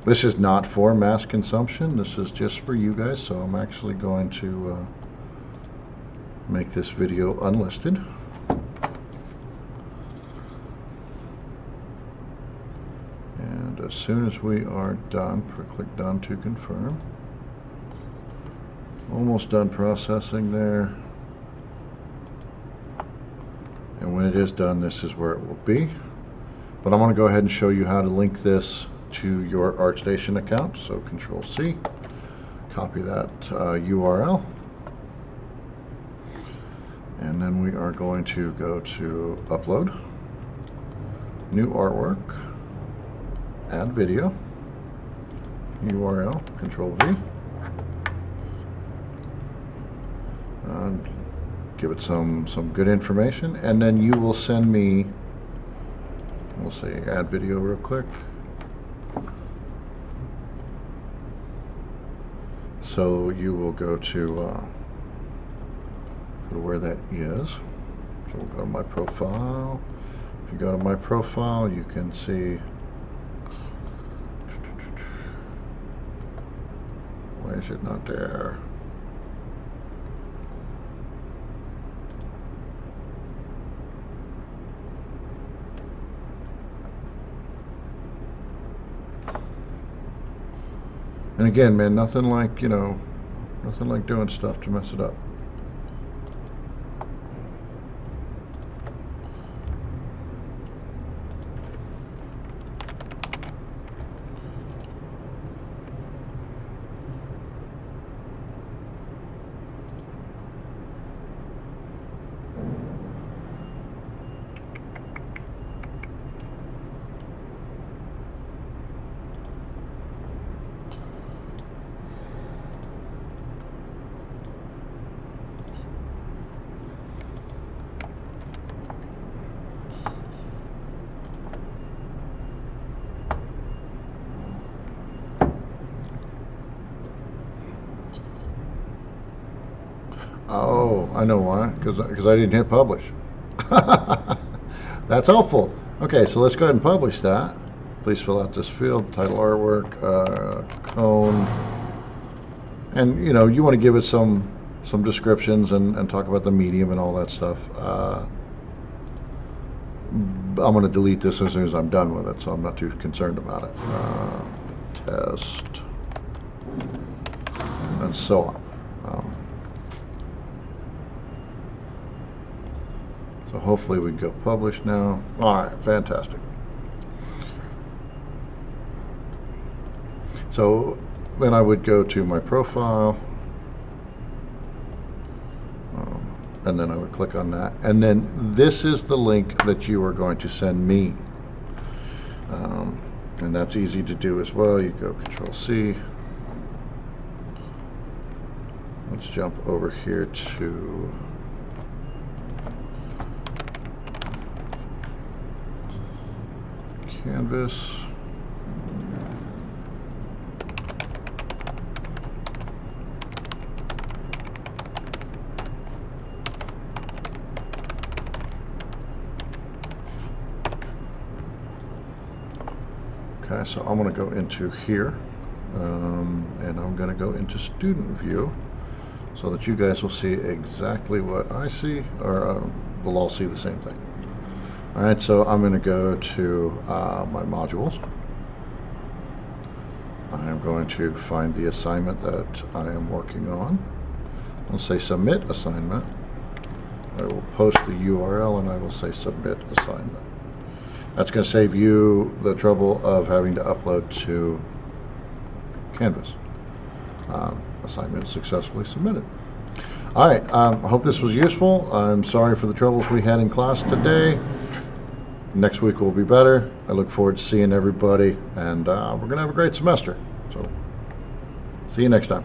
This is not for mass consumption. This is just for you guys, so I'm actually going to make this video unlisted. And as soon as we are done, click done to confirm. Almost done processing there. And when it is done, this is where it will be. But I'm going to go ahead and show you how to link this to your ArtStation account. So Control C, copy that URL. And then we are going to go to Upload, New Artwork, Add Video, URL, Control V. Give it some good information, and then you will send me, we'll say add video real quick. So you will go to where that is. So we'll go to my profile. If you go to my profile, you can see, why is it not there? And again, man, nothing like, nothing like doing stuff to mess it up. Oh, I know why. Because I didn't hit publish. That's helpful. Okay, so let's go ahead and publish that. Please fill out this field, title, artwork, cone. And, you want to give it some descriptions and talk about the medium and all that stuff. I'm going to delete this as soon as I'm done with it, so I'm not too concerned about it. Test. And so on. So hopefully we can go publish now. All right, fantastic. So then I would go to my profile, and then I would click on that. And then this is the link that you are going to send me. And that's easy to do as well. You go Control C. Let's jump over here to Canvas. Okay, so I'm going to go into here, and I'm going to go into Student View so that you guys will see exactly what I see, or we'll all see the same thing. All right, so I'm going to go to my modules. I am going to find the assignment that I am working on. I'll say submit assignment. I will post the URL and I will say submit assignment. That's going to save you the trouble of having to upload to Canvas. Assignment successfully submitted. All right, I hope this was useful. I'm sorry for the troubles we had in class today. Next week will be better. I look forward to seeing everybody, and we're going to have a great semester. So, see you next time.